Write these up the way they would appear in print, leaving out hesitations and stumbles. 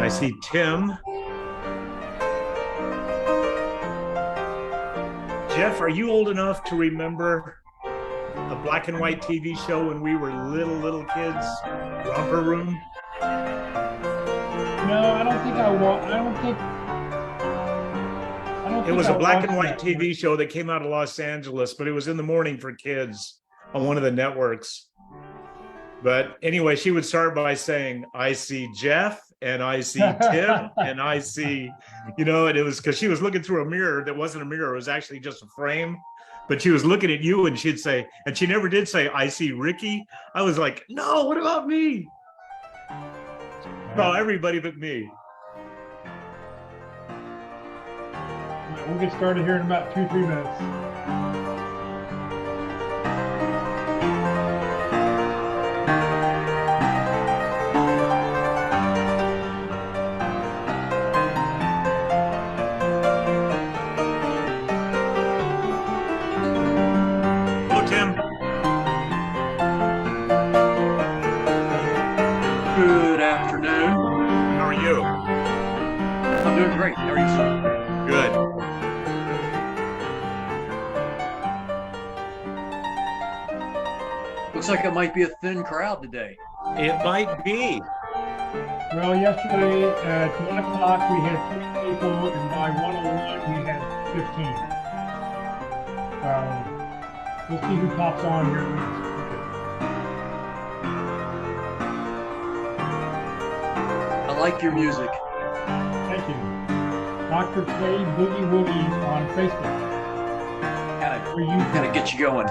I see Tim. Jeff, are you old enough to remember a black and white TV show when we were little kids? Romper Room? No, I don't think I want. It was a black and white TV show that came out of Los Angeles, but it was in the morning for kids on one of the networks. But anyway, she would start by saying, I see Jeff and I see Tim and I see, and it was because she was looking through a mirror that wasn't a mirror. It was actually just a frame. But she was looking at you and she'd say, and she never did say, I see Ricky. I was like, no, what about me? No, everybody but me. We'll get started here in about 2-3 minutes. Hello, Tim. Good afternoon. How are you? I'm doing great. How are you, sir? Good. Looks like it might be a thin crowd today. It might be. Well, yesterday at 1 o'clock we had 3 people, and by 1:01 we had 15. We'll see who pops on here. I like your music. Thank you. Dr. K Boogie Woogie on Facebook. Gotta get you going.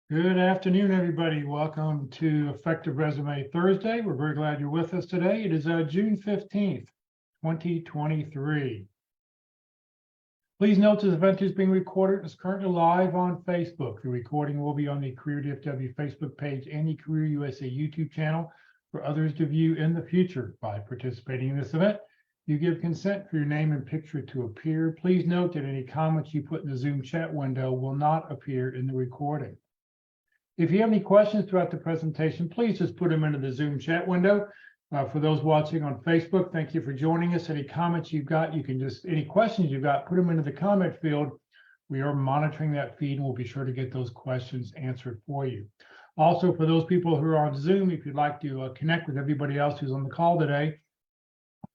Good afternoon, everybody. Welcome to Effective Resume Thursday. We're very glad you're with us today. It is June 15th, 2023. Please note this event is being recorded and is currently live on Facebook. The recording will be on the Career DFW Facebook page and the Career USA YouTube channel for others to view in the future. By participating in this event, you give consent for your name and picture to appear. Please note that any comments you put in the Zoom chat window will not appear in the recording. If you have any questions throughout the presentation, please just put them into the Zoom chat window. For those watching on Facebook, thank you for joining us. Any comments you've got, any questions you've got, put them into the comment field. We are monitoring that feed and we'll be sure to get those questions answered for you. Also, for those people who are on Zoom, if you'd like to connect with everybody else who's on the call today,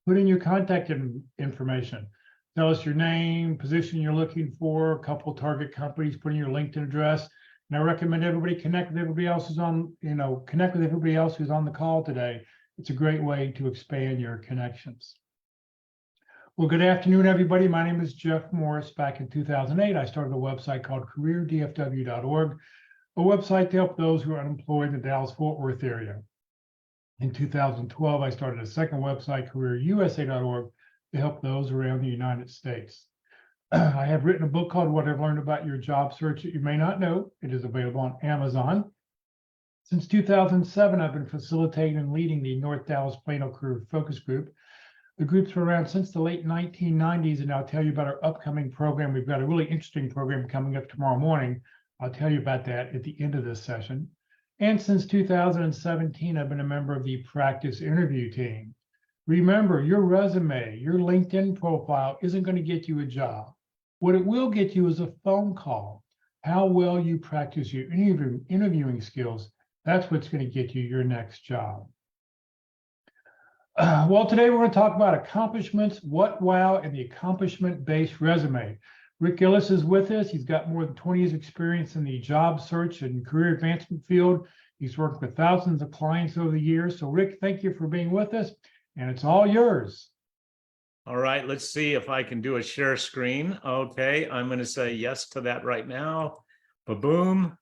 put in your contact information. Tell us your name, position you're looking for, a couple target companies, put in your LinkedIn address. And I recommend everybody connect with everybody else who's on, connect with everybody else who's on the call today. It's a great way to expand your connections. Well, good afternoon, everybody. My name is Jeff Morris. Back in 2008, I started a website called careerdfw.org, a website to help those who are unemployed in the Dallas-Fort Worth area. In 2012, I started a second website, careerusa.org, to help those around the United States. I have written a book called What I've Learned About Your Job Search That You May Not Know. It is available on Amazon. Since 2007, I've been facilitating and leading the North Dallas Plano Career Focus Group. The group's been around since the late 1990s, and I'll tell you about our upcoming program. We've got a really interesting program coming up tomorrow morning. I'll tell you about that at the end of this session. And since 2017, I've been a member of the practice interview team. Remember, your resume, your LinkedIn profile isn't going to get you a job. What it will get you is a phone call. How well you practice your interviewing skills, that's what's going to get you your next job. Well, today we're going to talk about accomplishments, what wow, and the accomplishment-based resume. Rick Gillis is with us. He's got more than 20 years experience in the job search and career advancement field. He's worked with thousands of clients over the years. So Rick, thank you for being with us, and it's all yours. All right, let's see if I can do a share screen. Okay, I'm going to say yes to that right now. Ba-boom.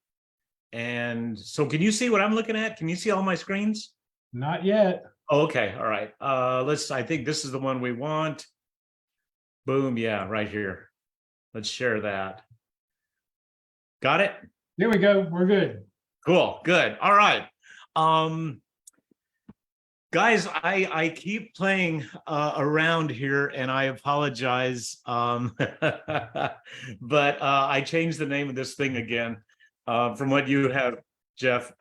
And so can you see what I'm looking at? Can you see all my screens? Not yet. Okay, all right. I think this is the one we want. Boom, yeah, right here. Let's share that. Got it? There we go. We're good. Cool, good. All right. Guys, I keep playing around here and I apologize. But I changed the name of this thing again from what you have, Jeff.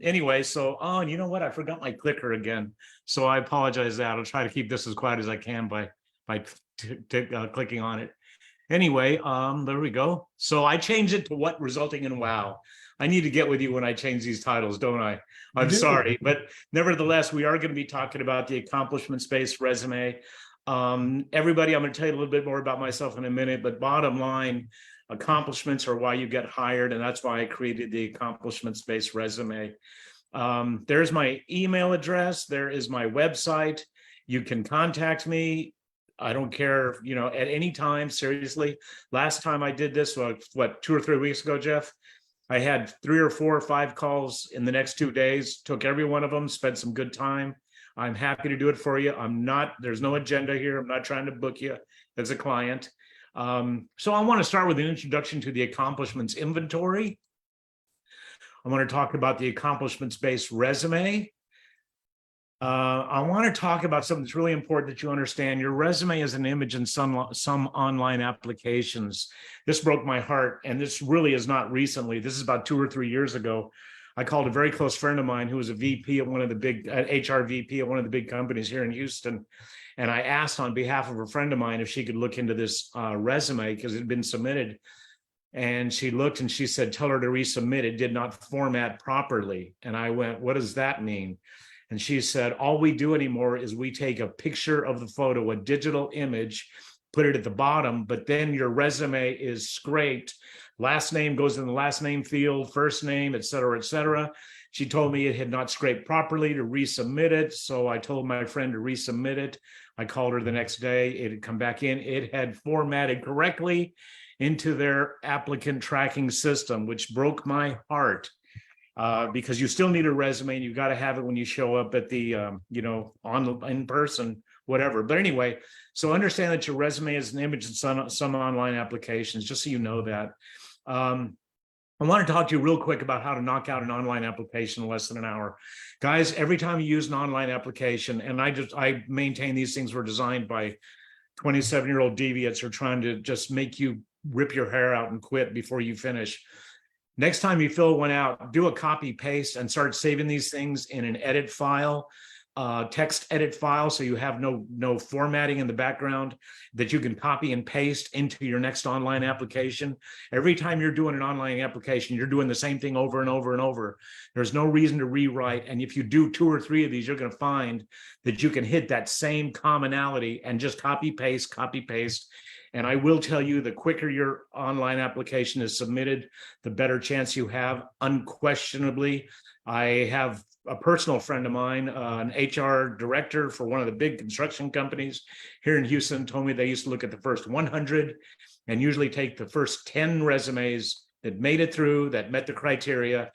Anyway, so, oh, and you know what? I forgot my clicker again. So I apologize that. I'll try to keep this as quiet as I can by clicking on it. Anyway, there we go. So I changed it to what resulting in wow. I need to get with you when I change these titles, don't I? I'm sorry, but nevertheless, we are going to be talking about the accomplishments-based resume. Everybody, I'm going to tell you a little bit more about myself in a minute, but bottom line, accomplishments are why you get hired, and that's why I created the accomplishments-based resume. There's my email address. There is my website. You can contact me. I don't care, you know, at any time, seriously. Last time I did this, what, 2 or 3 weeks ago, Jeff? I had 3 or 4 or 5 calls in the next 2 days, took every one of them, spent some good time. I'm happy to do it for you. There's no agenda here. I'm not trying to book you as a client. So I want to start with an introduction to the accomplishments inventory. I want to talk about the accomplishments-based resume. I want to talk about something that's really important that you understand. Your resume is an image in some online applications. This broke my heart, and this really is not recently. This is about 2 or 3 years ago. I called a very close friend of mine who was a VP at one of the big HR VP at one of the big companies here in Houston. And I asked on behalf of a friend of mine if she could look into this resume because it had been submitted. And she looked and she said, tell her to resubmit. It did not format properly. And I went, what does that mean? And she said, all we do anymore is we take a picture of the photo, a digital image, put it at the bottom, but then your resume is scraped. Last name goes in the last name field, first name, et cetera, et cetera. She told me it had not scraped properly to resubmit it. So I told my friend to resubmit it. I called her the next day. It had come back in. It had formatted correctly into their applicant tracking system, which broke my heart. Because you still need a resume and you've got to have it when you show up at the, in person, whatever. But anyway, so understand that your resume is an image in some online applications, just so you know that. I want to talk to you real quick about how to knock out an online application in less than an hour. Guys, every time you use an online application, and I maintain these things were designed by 27-year-old deviants who are trying to just make you rip your hair out and quit before you finish. Next time you fill one out, do a copy paste and start saving these things in an edit file, text edit file, so you have no formatting in the background that you can copy and paste into your next online application. Every time you're doing an online application, you're doing the same thing over and over and over. There's no reason to rewrite. And if you do 2 or 3 of these, you're going to find that you can hit that same commonality and just copy paste. And I will tell you, the quicker your online application is submitted, the better chance you have, unquestionably. I have a personal friend of mine, an HR director for one of the big construction companies here in Houston, told me they used to look at the first 100 and usually take the first 10 resumes that made it through, that met the criteria.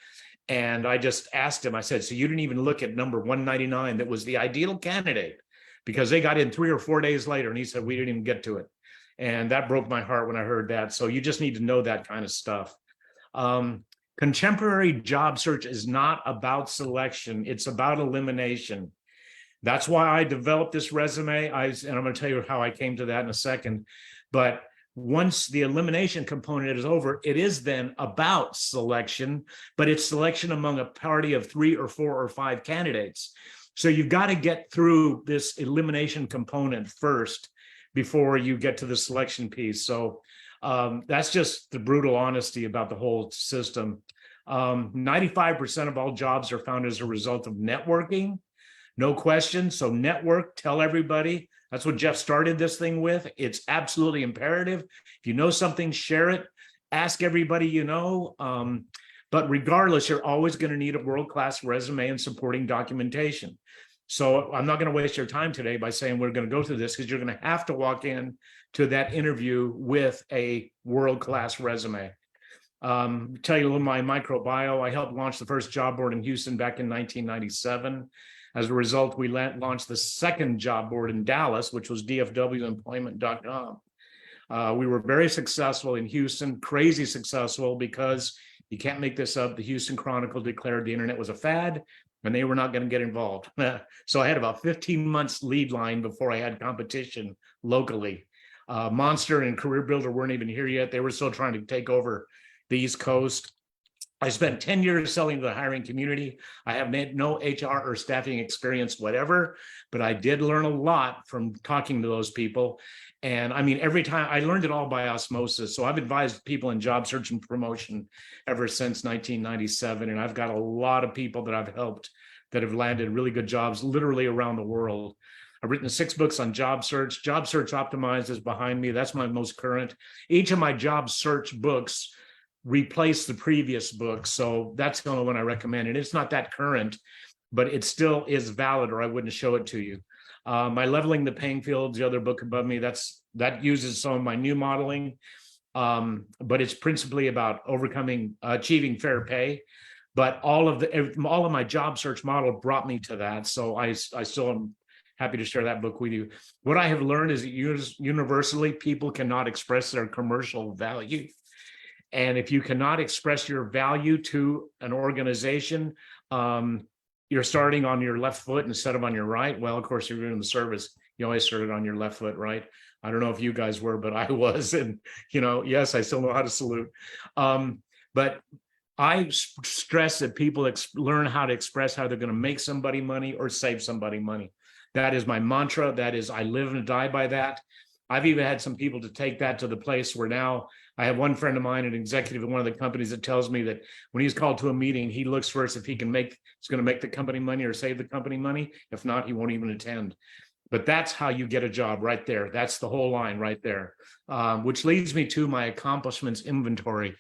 And I just asked him, I said, so you didn't even look at number 199 that was the ideal candidate, because they got in 3 or 4 days later. And he said, we didn't even get to it. And that broke my heart when I heard that. So you just need to know that kind of stuff. Contemporary job search is not about selection. It's about elimination. That's why I developed this resume. And I'm going to tell you how I came to that in a second. But once the elimination component is over, it is then about selection, but it's selection among a party of 3 or 4 or 5 candidates. So you've got to get through this elimination component first before you get to the selection piece. So that's just the brutal honesty about the whole system. 95% of all jobs are found as a result of networking, no question. So network, tell everybody. That's what Jeff started this thing with. It's absolutely imperative. If you know something, share it. Ask everybody you know. But regardless, you're always going to need a world-class resume and supporting documentation. So I'm not going to waste your time today by saying we're going to go through this, because you're going to have to walk in to that interview with a world-class resume. Tell you a little my microbiome. I helped launch the first job board in Houston back in 1997. As a result, we launched the second job board in Dallas, which was dfwemployment.com. We were very successful in Houston, crazy successful, because you can't make this up. The Houston Chronicle declared the internet was a fad and they were not going to get involved. So I had about 15 months lead line before I had competition locally. Monster and Career Builder weren't even here yet. They were still trying to take over the East Coast. I spent 10 years selling to the hiring community. I have no HR or staffing experience, whatever, but I did learn a lot from talking to those people. And I mean, every time I learned it all by osmosis. So I've advised people in job search and promotion ever since 1997. And I've got a lot of people that I've helped that have landed really good jobs literally around the world. I've written 6 books on job search. Job Search Optimized is behind me. That's my most current. Each of my job search books replace the previous book. So that's the only one I recommend. And it's not that current, but it still is valid, or I wouldn't show it to you. My Leveling the Playing Field, the other book above me, that uses some of my new modeling, but it's principally about achieving fair pay. But all of my job search model brought me to that. So I still am happy to share that book with you. What I have learned is that universally, people cannot express their commercial value. And if you cannot express your value to an organization, you're starting on your left foot instead of on your right. Well, of course, you're doing the service. You always started on your left foot, right? I don't know if you guys were, but I was. And, yes, I still know how to salute. But I stress that people learn how to express how they're going to make somebody money or save somebody money. That is my mantra. That is, I live and die by that. I've even had some people to take that to the place where now I have one friend of mine, an executive at one of the companies, that tells me that when he's called to a meeting, he looks first if he's going to make the company money or save the company money. If not, he won't even attend. But that's how you get a job right there. That's the whole line right there, which leads me to my accomplishments inventory.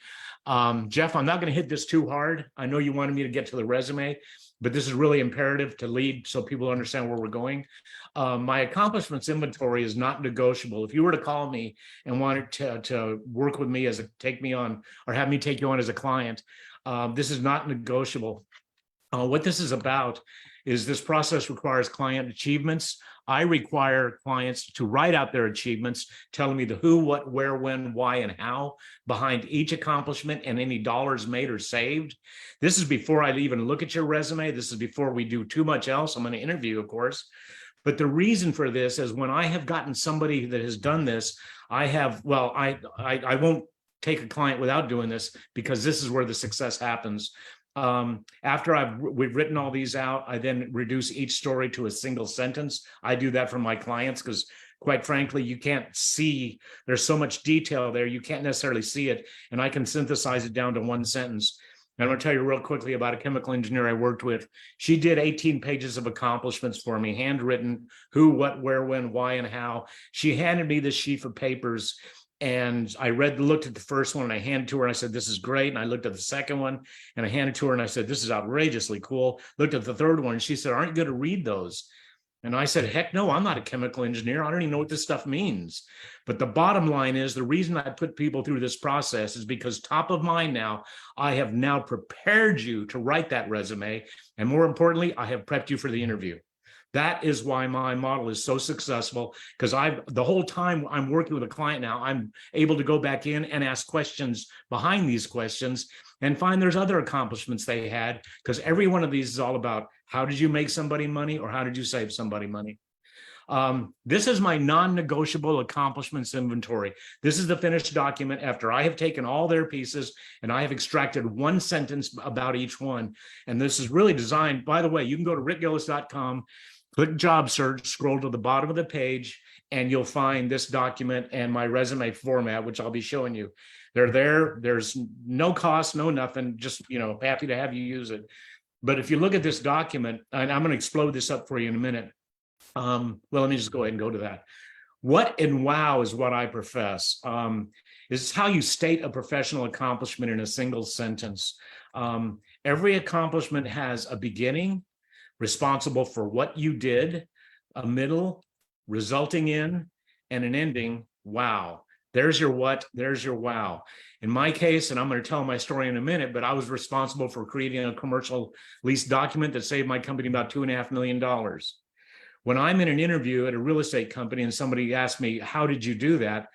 Jeff, I'm not going to hit this too hard. I know you wanted me to get to the resume, but this is really imperative to lead so people understand where we're going. My accomplishments inventory is not negotiable. If you were to call me and wanted to work with me take me on, or have me take you on as a client, this is not negotiable. What this is about is this process requires client achievements. I require clients to write out their achievements, telling me the who, what, where, when, why, and how behind each accomplishment and any dollars made or saved. This is before I even look at your resume. This is before we do too much else. I'm going to interview, of course. But the reason for this is when I have gotten somebody that has done this, I won't take a client without doing this, because this is where the success happens. After we've written all these out, I then reduce each story to a single sentence. I do that for my clients because, quite frankly, you can't see, there's so much detail there, you can't necessarily see it. And I can synthesize it down to one sentence. And I'm going to tell you real quickly about a chemical engineer I worked with. She did 18 pages of accomplishments for me, handwritten, who, what, where, when, why, and how. She handed me this sheaf of papers, and I looked at the first one, and I handed it to her, and I said, this is great. And I looked at the second one, and I handed it to her, and I said, this is outrageously cool. Looked at the third one, and she said, aren't you going to read those? And I said, heck no, I'm not a chemical engineer. I don't even know what this stuff means. But the bottom line is, the reason I put people through this process is because top of mind now, I have now prepared you to write that resume. And more importantly, I have prepped you for the interview. That is why my model is so successful, because the whole time I'm working with a client now, I'm able to go back in and ask questions behind these questions and find there's other accomplishments they had, because every one of these is all about how did you make somebody money or how did you save somebody money. This is my non-negotiable accomplishments inventory. This is the finished document after I have taken all their pieces and I have extracted one sentence about each one. And this is really designed, by the way, you can go to rickgillis.com, click job search, scroll to the bottom of the page, and you'll find this document and my resume format, which I'll be showing you. They're there. There's no cost, no nothing, just, happy to have you use it. But if you look at this document, and I'm going to explode this up for you in a minute. Well, let me just go ahead and go to that. What and wow is what I profess. Is how you state a professional accomplishment in a single sentence. Every accomplishment has a beginning, responsible for what you did, a middle, resulting in, and an ending. Wow. There's your what, there's your wow. In my case, and I'm going to tell my story in a minute, but I was responsible for creating a commercial lease document that saved my company about $2.5 million. When I'm in an interview at a real estate company and somebody asks me, how did you do that?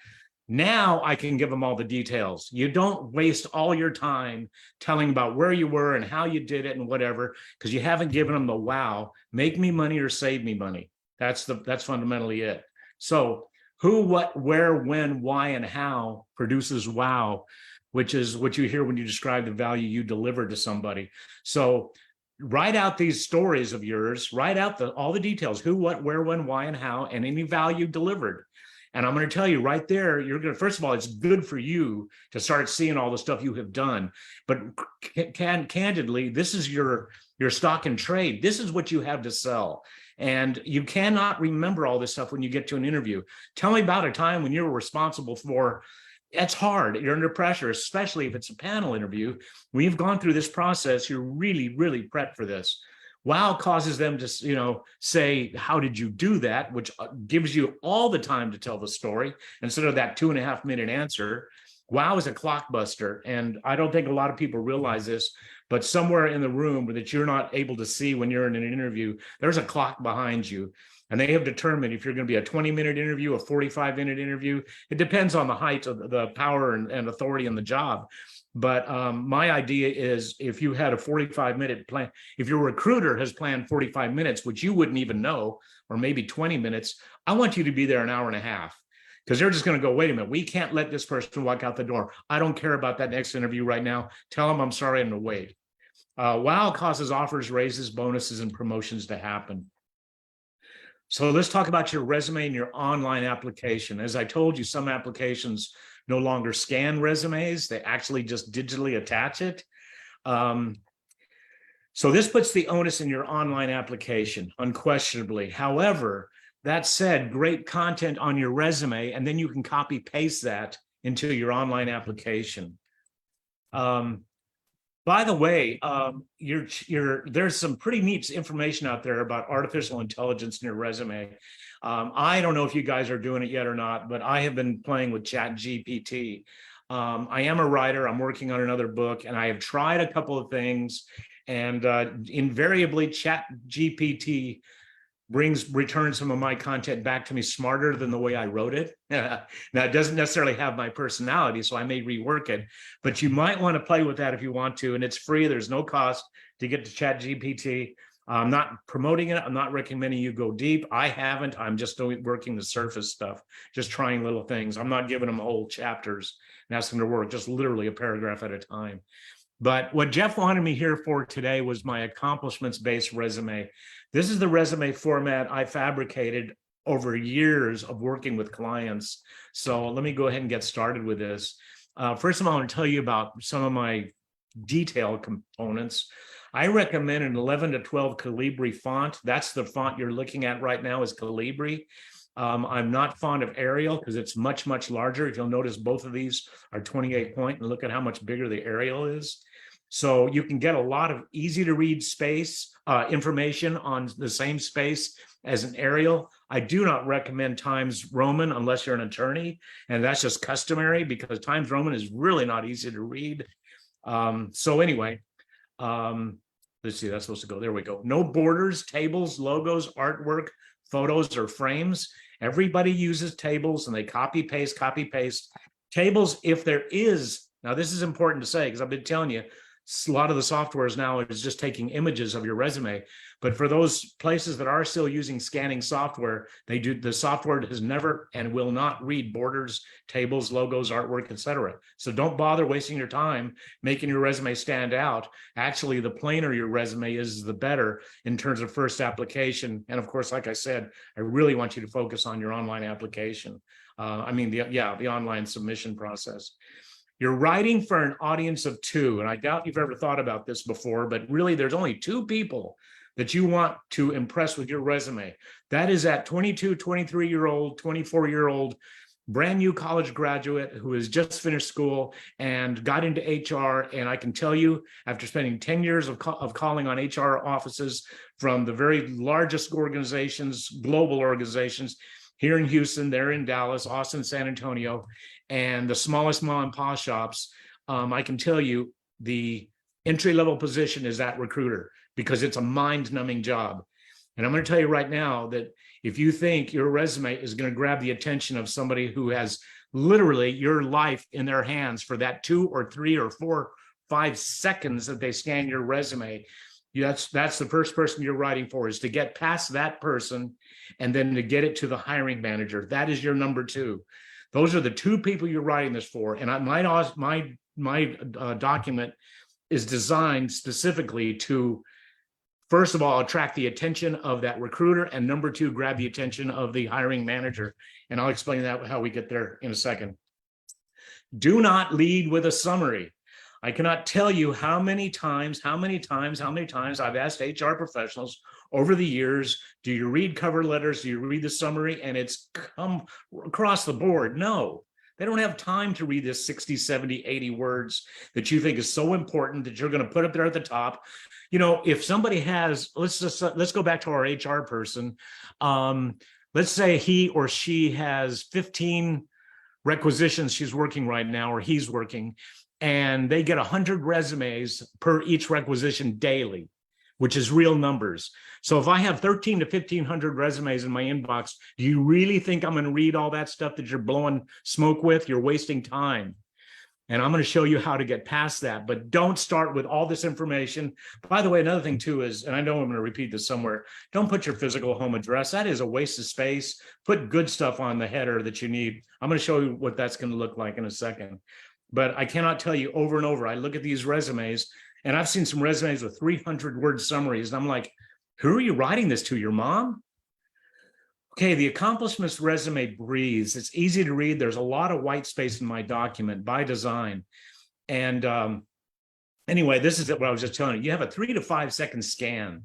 Now I can give them all the details. You don't waste all your time telling about where you were and how you did it and whatever, because you haven't given them the wow, make me money or save me money. That's fundamentally it. So who, what, where, when, why, and how produces wow, which is what you hear when you describe the value you deliver to somebody. So write out these stories of yours, write out all the details, who, what, where, when, why, and how, and any value delivered. And I'm going to tell you right there, you're going to, first of all, it's good for you to start seeing all the stuff you have done. But candidly, this is your stock and trade. This is what you have to sell. And you cannot remember all this stuff when you get to an interview. Tell me about a time when you were responsible for, it's hard. You're under pressure, especially if it's a panel interview. When you've gone through this process, you're really, really prepped for this. Wow causes them to, say, how did you do that? Which gives you all the time to tell the story instead of that 2.5 minute answer. Wow is a clock buster. And I don't think a lot of people realize this, but somewhere in the room that you're not able to see when you're in an interview, there's a clock behind you. And they have determined if you're going to be a 20-minute interview, a 45-minute interview. It depends on the height of the power and authority in the job. But my idea is if you had a 45-minute plan, if your recruiter has planned 45 minutes, which you wouldn't even know, or maybe 20 minutes, I want you to be there an hour and a half, because they're just going to go, wait a minute, we can't let this person walk out the door. I don't care about that next interview right now. Tell them I'm sorry, I'm going to wait. Wow causes offers, raises, bonuses, and promotions to happen. So let's talk about your resume and your online application. As I told you, some applications no longer scan resumes. They actually just digitally attach it. So this puts the onus in your online application, unquestionably. However, that said, great content on your resume, and then you can copy paste that into your application. By the way, there's some pretty neat information out there about artificial intelligence in your resume. I don't know if you guys are doing it yet or not, but I have been playing with ChatGPT. I am a writer. I'm working on another book, and I have tried a couple of things, and invariably ChatGPT returns some of my content back to me smarter than the way I wrote it. Now, it doesn't necessarily have my personality, so I may rework it, but you might want to play with that if you want to, and it's free. There's no cost to get to ChatGPT. I'm not promoting it. I'm not recommending you go deep. I haven't. I'm just working the surface stuff, just trying little things. I'm not giving them whole chapters and asking them to work, just literally a paragraph at a time. But what Jeff wanted me here for today was my accomplishments-based resume. This is the resume format I fabricated over years of working with clients. So let me go ahead and get started with this. First of all, I want to tell you about some of my detail components. I recommend an 11 to 12 Calibri font. That's the font you're looking at right now is Calibri. I'm not fond of Arial because it's much, much larger. If you'll notice, both of these are 28 point, and look at how much bigger the Arial is. So you can get a lot of easy to read space, information on the same space as an Arial. I do not recommend Times Roman unless you're an attorney, and that's just customary because Times Roman is really not easy to read. So anyway, let's see, that's supposed to go, there we go. No borders, tables, logos, artwork, photos, or frames. Everybody uses tables and they copy, paste. Tables, if there is, now this is important to say because I've been telling you, a lot of the softwares now is just taking images of your resume. But for those places that are still using scanning software, the software has never and will not read borders, tables, logos, artwork, etc. So don't bother wasting your time making your resume stand out. Actually, the plainer your resume is, the better in terms of first application. And of course, like I said, I really want you to focus on your online application. The online submission process. You're writing for an audience of 2, and I doubt you've ever thought about this before, but really there's only 2 people that you want to impress with your resume. That is that 22, 23-year-old, 24-year-old, brand new college graduate who has just finished school and got into HR. And I can tell you, after spending 10 years of calling on HR offices from the very largest organizations, global organizations, here in Houston, there in Dallas, Austin, San Antonio, and the smallest mom and pop shops, I can tell you the entry-level position is that recruiter, because it's a mind-numbing job. And I'm going to tell you right now that if you think your resume is going to grab the attention of somebody who has literally your life in their hands for that 2 or 3 or 4, 5 seconds that they scan your resume, that's the first person you're writing for, is to get past that person and then to get it to the hiring manager. That is your number 2. Those are the 2 people you're writing this for. And my document is designed specifically to, first of all, attract the attention of that recruiter, and number 2, grab the attention of the hiring manager. And I'll explain that, how we get there in a second. Do not lead with a summary. I cannot tell you how many times I've asked HR professionals over the years, do you read cover letters? Do you read the summary? And it's come across the board. No, they don't have time to read this 60, 70, 80 words that you think is so important that you're going to put up there at the top. You know, if somebody has, let's go back to our HR person. Let's say he or she has 15 requisitions she's working right now, or he's working, and they get 100 resumes per each requisition daily, which is real numbers. So if I have 13 to 1,500 resumes in my inbox, do you really think I'm going to read all that stuff that you're blowing smoke with? You're wasting time. And I'm going to show you how to get past that, but don't start with all this information. By the way, another thing too is, and I know I'm going to repeat this somewhere, don't put your physical home address. That is a waste of space. Put good stuff on the header that you need. I'm going to show you what that's going to look like in a second. But I cannot tell you over and over, I look at these resumes, and I've seen some resumes with 300-word summaries, and I'm like, who are you writing this to, your mom? Okay, the accomplishments resume breathes. It's easy to read. There's a lot of white space in my document by design. And anyway, this is what I was just telling you. You have a 3 to 5 second scan,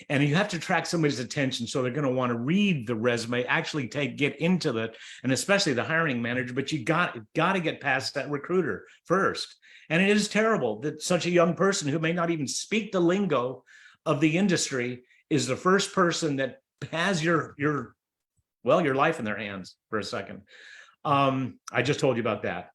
and you have to attract somebody's attention. So they're going to want to read the resume, actually get into it, and especially the hiring manager. But you got to get past that recruiter first. And it is terrible that such a young person who may not even speak the lingo of the industry is the first person that has your life in their hands for a second. I just told you about that.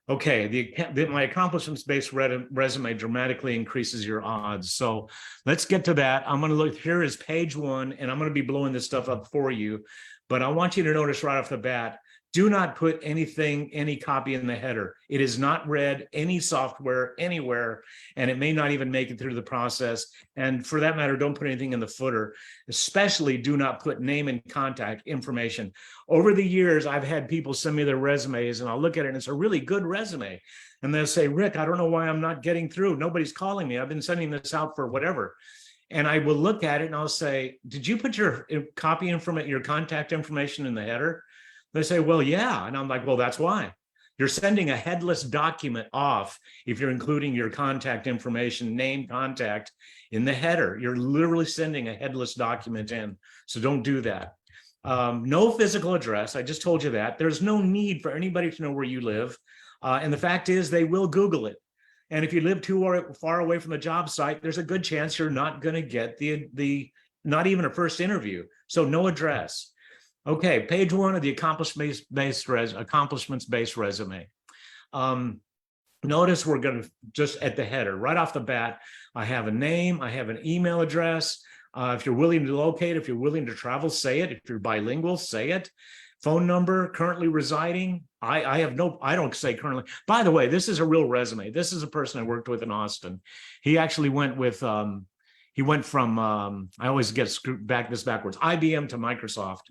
Okay, my accomplishments-based resume dramatically increases your odds. So let's get to that. I'm going to look, here is page 1, and I'm going to be blowing this stuff up for you. But I want you to notice right off the bat, do not put any copy in the header. It is not read any software anywhere, and it may not even make it through the process. And for that matter, don't put anything in the footer. Especially do not put name and contact information. Over the years, I've had people send me their resumes, and I'll look at it, and it's a really good resume. And they'll say, Rick, I don't know why I'm not getting through. Nobody's calling me. I've been sending this out for whatever. And I will look at it and I'll say, did you put your your contact information in the header? They say, well, yeah. And I'm like, well, that's why. You're sending a headless document off if you're including your contact information, name, contact in the header. You're literally sending a headless document in. So don't do that. No physical address. I just told you that. There's no need for anybody to know where you live. And the fact is, they will Google it. And if you live too far away from the job site, there's a good chance you're not going to get not even a first interview. So no address. Okay, page 1 of the accomplishments-based resume. Notice we're going to just at the header, right off the bat, I have a name, I have an email address. If you're willing to locate, if you're willing to travel, say it. If you're bilingual, say it. Phone number, currently residing. I don't say currently. By the way, this is a real resume. This is a person I worked with in Austin. He actually went with, he went from, I always get this backwards, IBM to Microsoft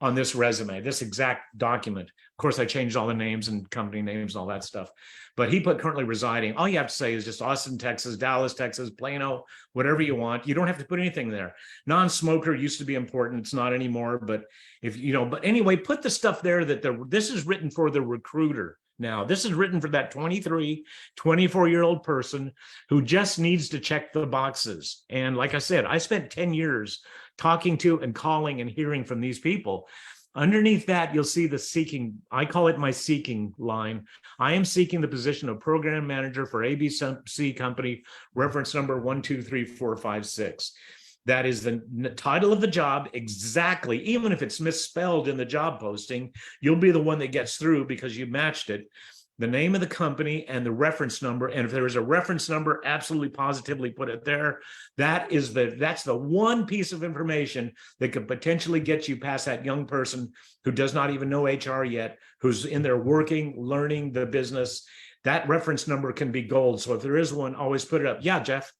on this resume, this exact document. Of course, I changed all the names and company names and all that stuff. But he put currently residing. All you have to say is just Austin, Texas, Dallas, Texas, Plano, whatever you want. You don't have to put anything there. Non-smoker used to be important. It's not anymore. But but anyway, put the stuff there that this is written for the recruiter. now. This is written for that 23, 24-year-old person who just needs to check the boxes. And like I said, I spent 10 years talking to and calling and hearing from these people. Underneath that, you'll see the seeking. I call it my seeking line. I am seeking the position of program manager for ABC company, reference number 123456. That is the title of the job exactly. Even if it's misspelled in the job posting, you'll be the one that gets through because you matched it. The name of the company and the reference number. And if there is a reference number, absolutely positively put it there. That's the one piece of information that could potentially get you past that young person who does not even know HR yet, who's in there working, learning the business. That reference number can be gold. So if there is one, always put it up. Yeah, Jeff.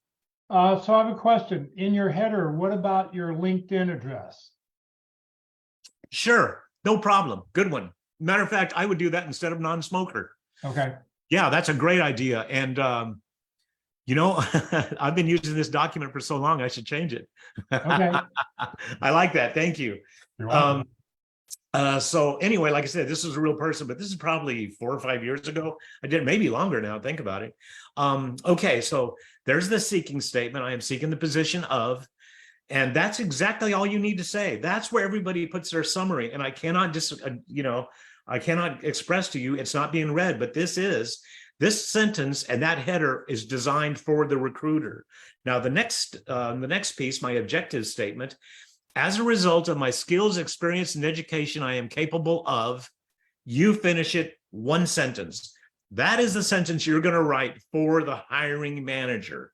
So I have a question. In your header, what about your LinkedIn address? Sure, no problem. Good one. Matter of fact, I would do that instead of non-smoker. Okay. Yeah, that's a great idea. And, I've been using this document for so long, I should change it. Okay. I like that. Thank you. You're welcome. So anyway, like I said, this is a real person, but this is probably 4 or 5 years ago. I did maybe longer now, think about it. Okay, so there's the seeking statement. I am seeking the position of, and that's exactly all you need to say. That's where everybody puts their summary. And I cannot I cannot express to you, it's not being read, but this sentence and that header is designed for the recruiter. Now, the next piece, my objective statement, as a result of my skills, experience, and education, I am capable of, you finish it, one sentence. That is the sentence you're going to write for the hiring manager.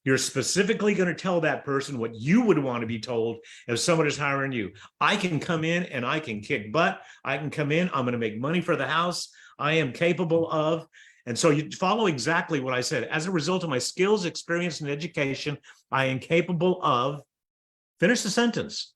You're specifically going to tell that person what you would want to be told if someone is hiring you. I can come in and I can kick butt. I can come in, I'm going to make money for the house. I am capable of. And so you follow exactly what I said. As a result of my skills, experience, and education, I am capable of, finish the sentence.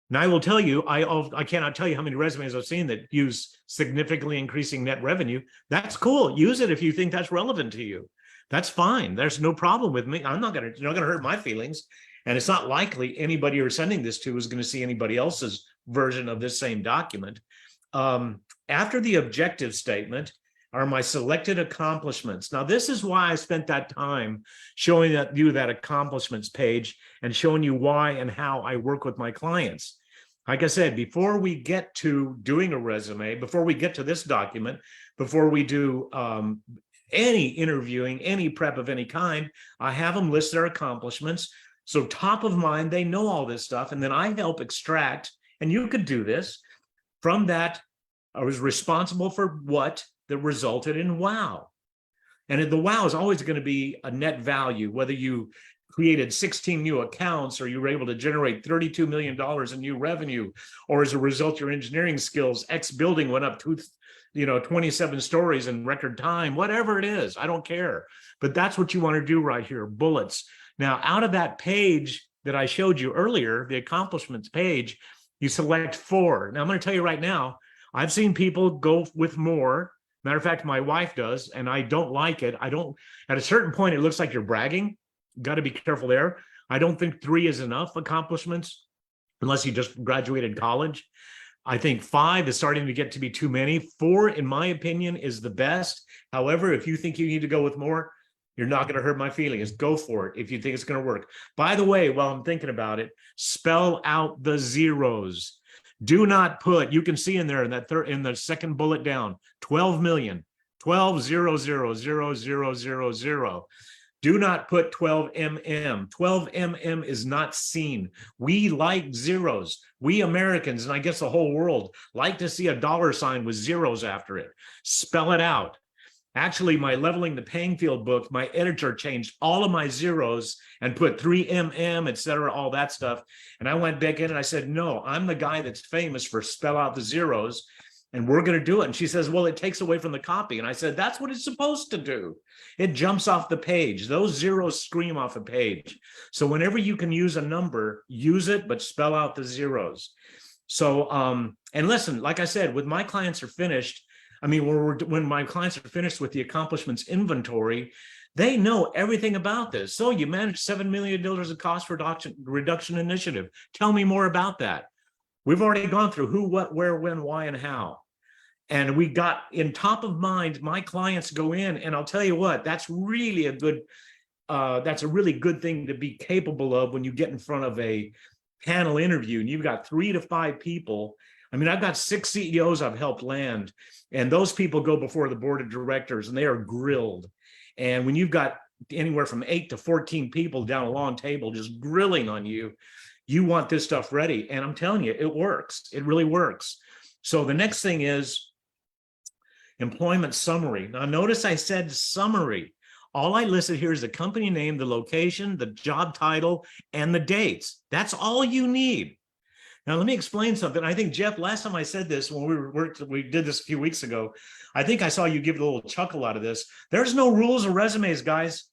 Now, I will tell you, I cannot tell you how many resumes I've seen that use significantly increasing net revenue. That's cool. Use it if you think that's relevant to you. That's fine. There's no problem with me. You're not going to hurt my feelings. And it's not likely anybody you're sending this to is going to see anybody else's version of this same document. After the objective statement are my selected accomplishments. Now, this is why I spent that time showing you that accomplishments page and showing you why and how I work with my clients. Like I said, before we get to doing a resume, before we get to this document, before we do any interviewing, any prep of any kind, I have them list their accomplishments. So top of mind, they know all this stuff. And then I help extract, and you could do this, from that, I was responsible for what that resulted in wow. And the wow is always going to be a net value, whether you created 16 new accounts or you were able to generate $32 million in new revenue, or as a result of your engineering skills, X building went up to 27 stories in record time, whatever it is, I don't care. But that's what you want to do right here, bullets. Now, out of that page that I showed you earlier, the accomplishments page, you select 4. Now, I'm going to tell you right now, I've seen people go with more. Matter of fact, my wife does, and I don't like it. At a certain point, it looks like you're bragging. Got to be careful there. I don't think 3 is enough accomplishments unless you just graduated college. I think 5 is starting to get to be too many. 4, in my opinion, is the best. However, if you think you need to go with more, you're not going to hurt my feelings. Go for it if you think it's going to work. By the way, while I'm thinking about it, spell out the zeros. Do not put, you can see in there in that in the second bullet down, 12 million, 12,000,000. Do not put 12 mm. 12 mm is not seen. We like zeros. We Americans, and I guess the whole world, like to see a dollar sign with zeros after it. Spell it out. Actually, my Leveling the Playing Field book, my editor changed all of my zeros and put 3 mm, et cetera, all that stuff. And I went back in and I said, no, I'm the guy that's famous for spell out the zeros, and we're going to do it. And she says, well, it takes away from the copy. And I said, that's what it's supposed to do. It jumps off the page. Those zeros scream off a page. So whenever you can use a number, use it, but spell out the zeros. So, and listen, like I said, when my clients are finished, when my clients are finished with the accomplishments inventory, they know everything about this. So you manage $7 million of cost reduction initiative. Tell me more about that. We've already gone through who, what, where, when, why, and how. And we got in top of mind, my clients go in, and I'll tell you what, that's really a good, that's a really good thing to be capable of when you get in front of a panel interview and you've got 3 to 5 people. I mean, I've got 6 CEOs I've helped land, and those people go before the board of directors and they are grilled. And when you've got anywhere from 8 to 14 people down a long table just grilling on you, you want this stuff ready. And I'm telling you, it works. It really works. So the next thing is employment summary. Now, notice I said summary. All I listed here is the company name, the location, the job title, and the dates. That's all you need. Now, let me explain something. I think, Jeff, last time I said this when we did this a few weeks ago, I think I saw you give a little chuckle out of this. There's no rules of resumes, guys.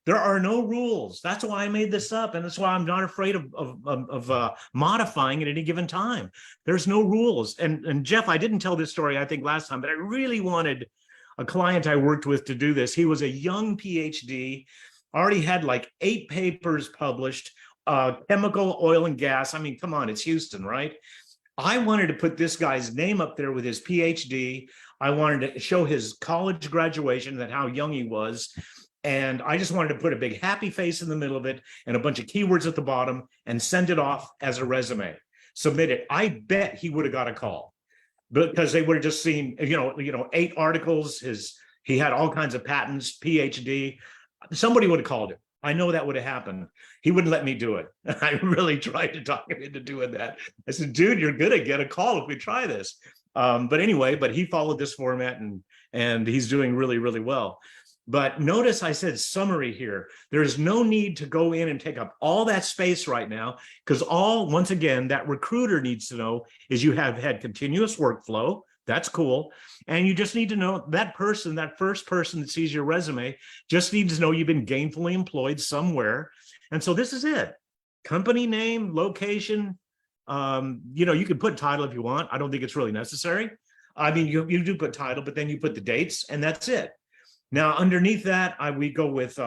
There are no rules. That's why I made this up, and that's why I'm not afraid of modifying at any given time. There's no rules. And Jeff, I didn't tell this story, I think, last time, but I really wanted a client I worked with to do this. He was a young PhD, already had like 8 papers published, chemical, oil, and gas. I mean, come on, it's Houston, right? I wanted to put this guy's name up there with his PhD. I wanted to show his college graduation, that how young he was. And I just wanted to put a big happy face in the middle of it and a bunch of keywords at the bottom and send it off as a resume, submit it. I bet he would have got a call, because they would have just seen, 8 articles. He had all kinds of patents, PhD. Somebody would have called him. I know that would have happened. He wouldn't let me do it. I really tried to talk him into doing that. I said, dude, you're going to get a call if we try this. But anyway, he followed this format, and he's doing really, really well. But notice I said summary here. There's no need to go in and take up all that space right now, because once again, that recruiter needs to know is you have had continuous workflow. That's cool. And you just need to know that person, that first person that sees your resume, just needs to know you've been gainfully employed somewhere. And so this is it. Company name, location. You can put title if you want. I don't think it's really necessary. I mean, you do put title, but then you put the dates, and that's it. Now, underneath that, we go with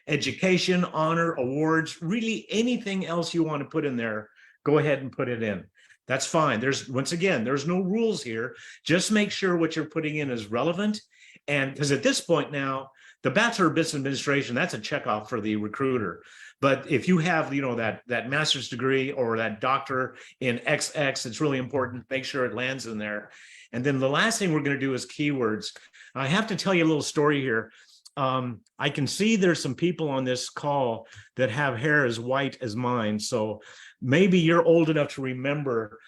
education, honor, awards, really anything else you want to put in there, go ahead and put it in. That's fine. Once again, there's no rules here. Just make sure what you're putting in is relevant. And because at this point now, the Bachelor of Business Administration, that's a checkoff for the recruiter. But if you have, that master's degree or that doctor in XX, it's really important. Make sure it lands in there. And then the last thing we're going to do is keywords. I have to tell you a little story here. I can see there's some people on this call that have hair as white as mine. So maybe you're old enough to remember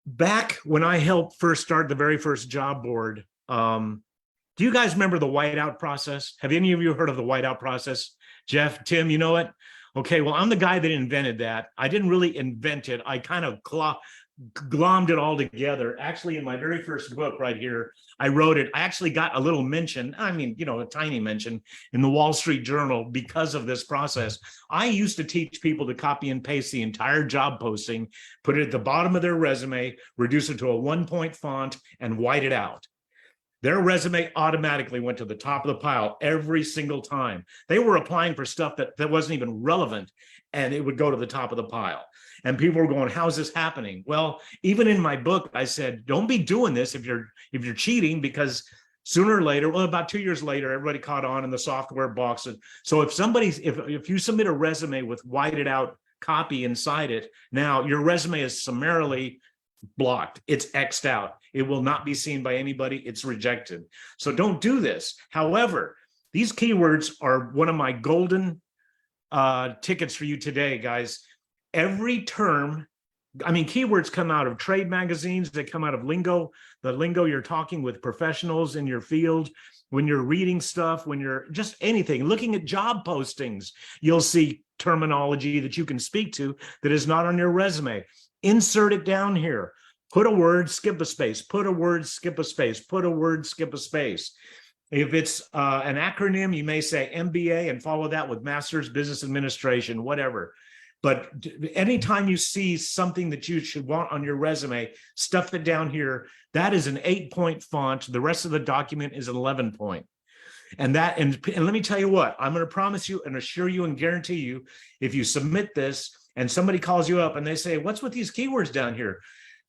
back when I helped first start the very first job board. Do you guys remember the whiteout process? Have any of you heard of the whiteout process? Jeff, Tim, you know it? Okay, well, I'm the guy that invented that. I didn't really invent it. I kind of glommed it all together. Actually, in my very first book right here, I wrote it. I actually got a little mention, a tiny mention in the Wall Street Journal because of this process. I used to teach people to copy and paste the entire job posting, put it at the bottom of their resume, reduce it to a 1-point font, and white it out. Their resume automatically went to the top of the pile every single time. They were applying for stuff that wasn't even relevant, and it would go to the top of the pile. And people were going, how's this happening? Well, even in my book, I said, don't be doing this if you're cheating, because sooner or later, well, about 2 years later, everybody caught on in the software box. So if you submit a resume with whited out copy inside it, now your resume is summarily blocked. It's X'd out. It will not be seen by anybody. It's rejected. So don't do this. However, these keywords are one of my golden tickets for you today, guys. Every term, keywords come out of trade magazines. They come out of lingo, the lingo you're talking with professionals in your field. When you're reading stuff, when you're just anything, looking at job postings, you'll see terminology that you can speak to that is not on your resume. Insert it down here. Put a word, skip a space. Put a word, skip a space. Put a word, skip a space. If it's an acronym, you may say MBA and follow that with Master's Business Administration, whatever. But anytime you see something that you should want on your resume, stuff it down here. That is an 8-point font. The rest of the document is an 11-point. And let me tell you what, I'm going to promise you and assure you and guarantee you, if you submit this and somebody calls you up and they say, what's with these keywords down here?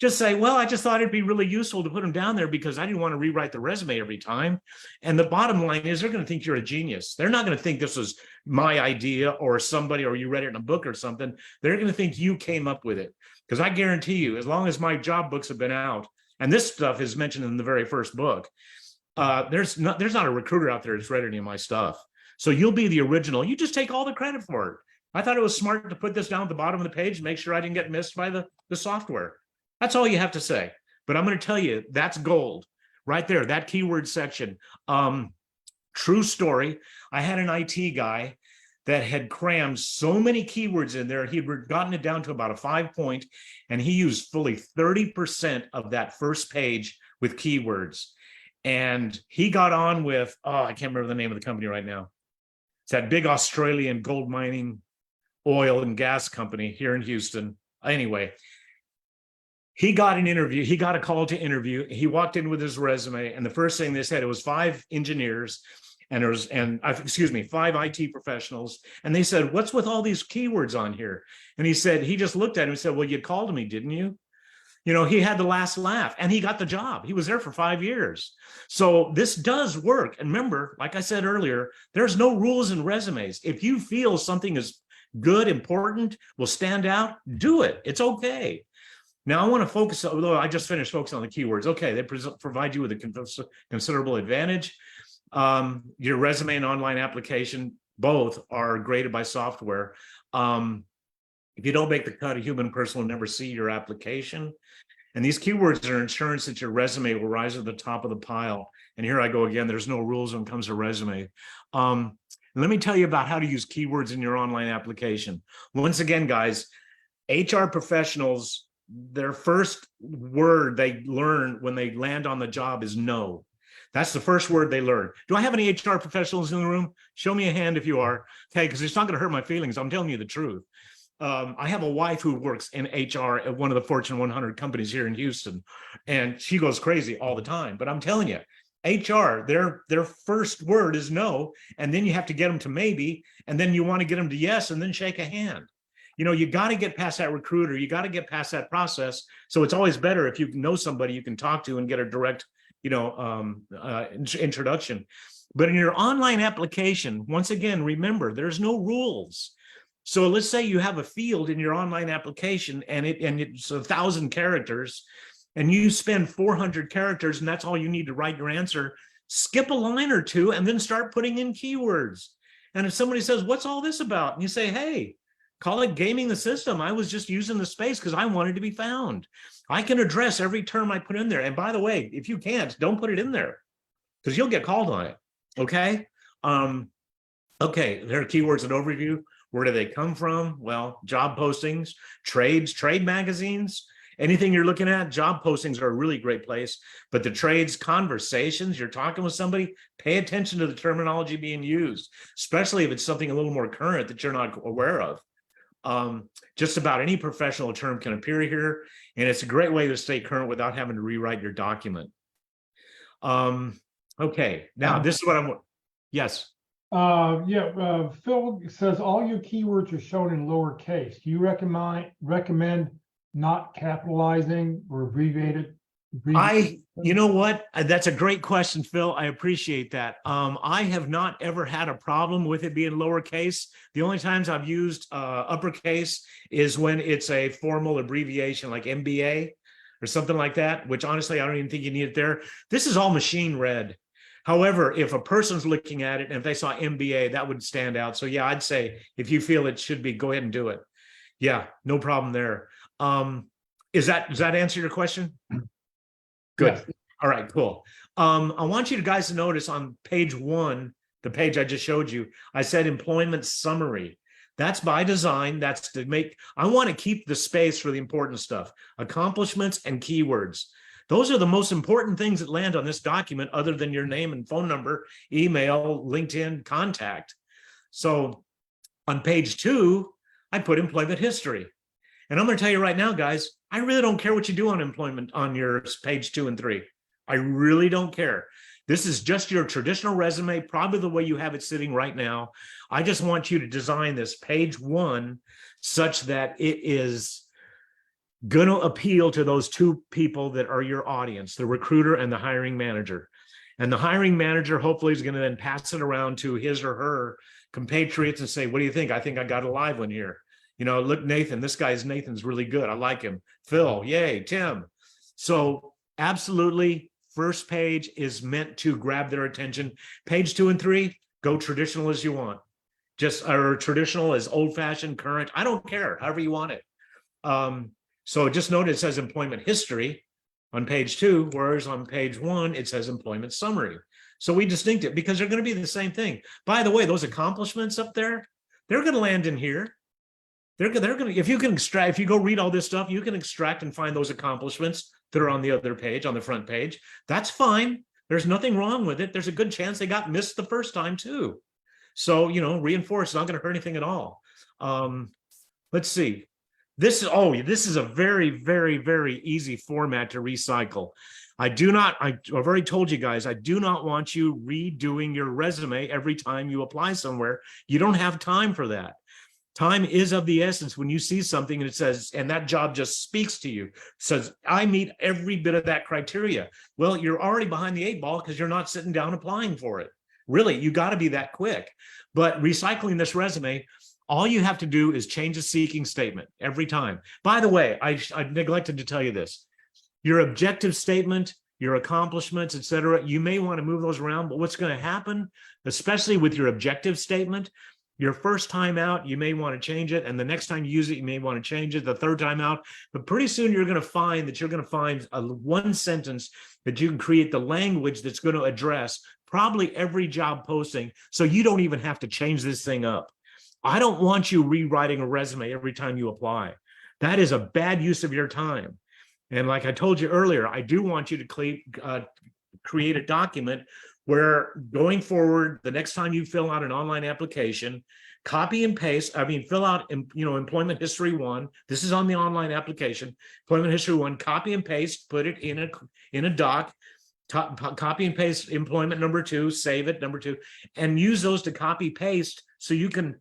Just say, well, I just thought it'd be really useful to put them down there because I didn't want to rewrite the resume every time. And the bottom line is they're going to think you're a genius. They're not going to think this was my idea or somebody, or you read it in a book or something. They're going to think you came up with it. Because I guarantee you, as long as my job books have been out, and this stuff is mentioned in the very first book, there's not a recruiter out there that's read any of my stuff. So you'll be the original. You just take all the credit for it. I thought it was smart to put this down at the bottom of the page, make sure I didn't get missed by the software. That's all you have to say. But I'm going to tell you, that's gold right there, that keyword section. True story. I had an IT guy that had crammed so many keywords in there. He'd gotten it down to about a 5-point, and he used fully 30% of that first page with keywords. And he got on with, I can't remember the name of the company right now. It's that big Australian gold mining, oil and gas company here in Houston. Anyway, he got an interview. He got a call to interview. He walked in with his resume, and the first thing they said, it was 5 engineers and 5 IT professionals. And they said, what's with all these keywords on here? And he said, he just looked at him and said, well, you called me, didn't you? You know, he had the last laugh, and he got the job. He was there for 5 years. So this does work. And remember, like I said earlier, there's no rules in resumes. If you feel something is good, important, will stand out, do it. It's okay. Now I want to focus, although I just finished focusing on the keywords. Okay, they provide you with a considerable advantage. Your resume and online application, both are graded by software. If you don't make the cut, a human person will never see your application. And these keywords are insurance that your resume will rise to the top of the pile. And here I go again, there's no rules when it comes to resume. Let me tell you about how to use keywords in your online application. Once again, guys, HR professionals, their first word they learn when they land on the job is no. That's the first word they learn. Do I have any HR professionals in the room? Show me a hand if you are. Okay, because it's not going to hurt my feelings. I'm telling you the truth. I have a wife who works in HR at one of the Fortune 100 companies here in Houston, and she goes crazy all the time. But I'm telling you, HR, their first word is no, and then you have to get them to maybe, and then you want to get them to yes, and then shake a hand. You know, you got to get past that recruiter. You got to get past that process. So it's always better if you know somebody you can talk to and get a direct, introduction. But in your online application, once again, remember, there's no rules. So let's say you have a field in your online application and it's 1,000 characters, and you spend 400 characters, and that's all you need to write your answer. Skip a line or two and then start putting in keywords. And if somebody says, what's all this about? And you say, hey, call it gaming the system. I was just using the space because I wanted to be found. I can address every term I put in there. And by the way, if you can't, don't put it in there because you'll get called on it. Okay. Okay. There are keywords and overview. Where do they come from? Well, job postings, trade magazines, anything you're looking at, job postings are a really great place. But the trades, conversations, you're talking with somebody, pay attention to the terminology being used, especially if it's something a little more current that you're not aware of. Just about any professional term can appear here, and it's a great way to stay current without having to rewrite your document. Okay, now this is what yes. Phil says all your keywords are shown in lowercase. Do you recommend not capitalizing or abbreviated? You know what? That's a great question, Phil. I appreciate that. I have not ever had a problem with it being lowercase. The only times I've used uppercase is when it's a formal abbreviation like MBA or something like that, which honestly, I don't even think you need it there. This is all machine read. However, if a person's looking at it and if they saw MBA, that would stand out. So yeah, I'd say if you feel it should be, go ahead and do it. Yeah, no problem there. Does that answer your question? Good. Yes. All right, cool. I want you guys to notice on page 1, the page I just showed you, I said employment summary. That's by design. That's to make, I want to keep the space for the important stuff, accomplishments and keywords. Those are the most important things that land on this document other than your name and phone number, email, LinkedIn, contact. So on page 2, I put employment history. And I'm going to tell you right now, guys, I really don't care what you do on employment on your page 2 and 3. I really don't care. This is just your traditional resume, probably the way you have it sitting right now. I just want you to design this page 1 such that it is going to appeal to those two people that are your audience, the recruiter and the hiring manager. And the hiring manager hopefully is going to then pass it around to his or her compatriots and say, what do you think? I think I got a live one here. You know, look, Nathan, Nathan's really good. I like him. Phil, yay, Tim. So absolutely, first page is meant to grab their attention. Page 2 and 3, go traditional as you want. Or traditional as old fashioned, current. I don't care, however you want it. So just note it says employment history on page 2, whereas on page 1, it says employment summary. So we distinct it because they're going to be the same thing. By the way, those accomplishments up there, they're going to land in here. They're going to, if you can extract, if you go read all this stuff, you can extract and find those accomplishments that are on the other page, on the front page. That's fine. There's nothing wrong with it. There's a good chance they got missed the first time too. So, you know, reinforce, it's not going to hurt anything at all. Let's see. This is a very, very, very easy format to recycle. I've already told you guys, I do not want you redoing your resume every time you apply somewhere. You don't have time for that. Time is of the essence when you see something and it says, and that job just speaks to you, says, I meet every bit of that criteria. Well, you're already behind the 8 ball because you're not sitting down applying for it. Really, you got to be that quick. But recycling this resume, all you have to do is change the seeking statement every time. By the way, I neglected to tell you this. Your objective statement, your accomplishments, etc., you may want to move those around, but what's going to happen, especially with your objective statement, your first time out, you may want to change it, and the next time you use it, you may want to change it, the third time out, but pretty soon you're going to find one sentence that you can create the language that's going to address probably every job posting, so you don't even have to change this thing up. I don't want you rewriting a resume every time you apply. That is a bad use of your time. And like I told you earlier, I do want you to create a document where going forward, the next time you fill out an online application, copy and paste, fill out, employment history 1. This is on the online application, employment history 1, copy and paste, put it in a doc, copy and paste employment number 2, save it, number 2, and use those to copy paste so you can,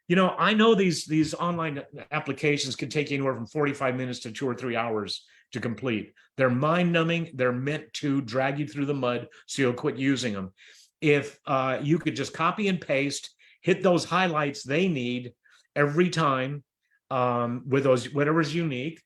I know these online applications can take anywhere from 45 minutes to 2 or 3 hours to complete. They're mind-numbing. They're meant to drag you through the mud so you'll quit using them. If you could just copy and paste, hit those highlights they need every time with those, whatever's unique,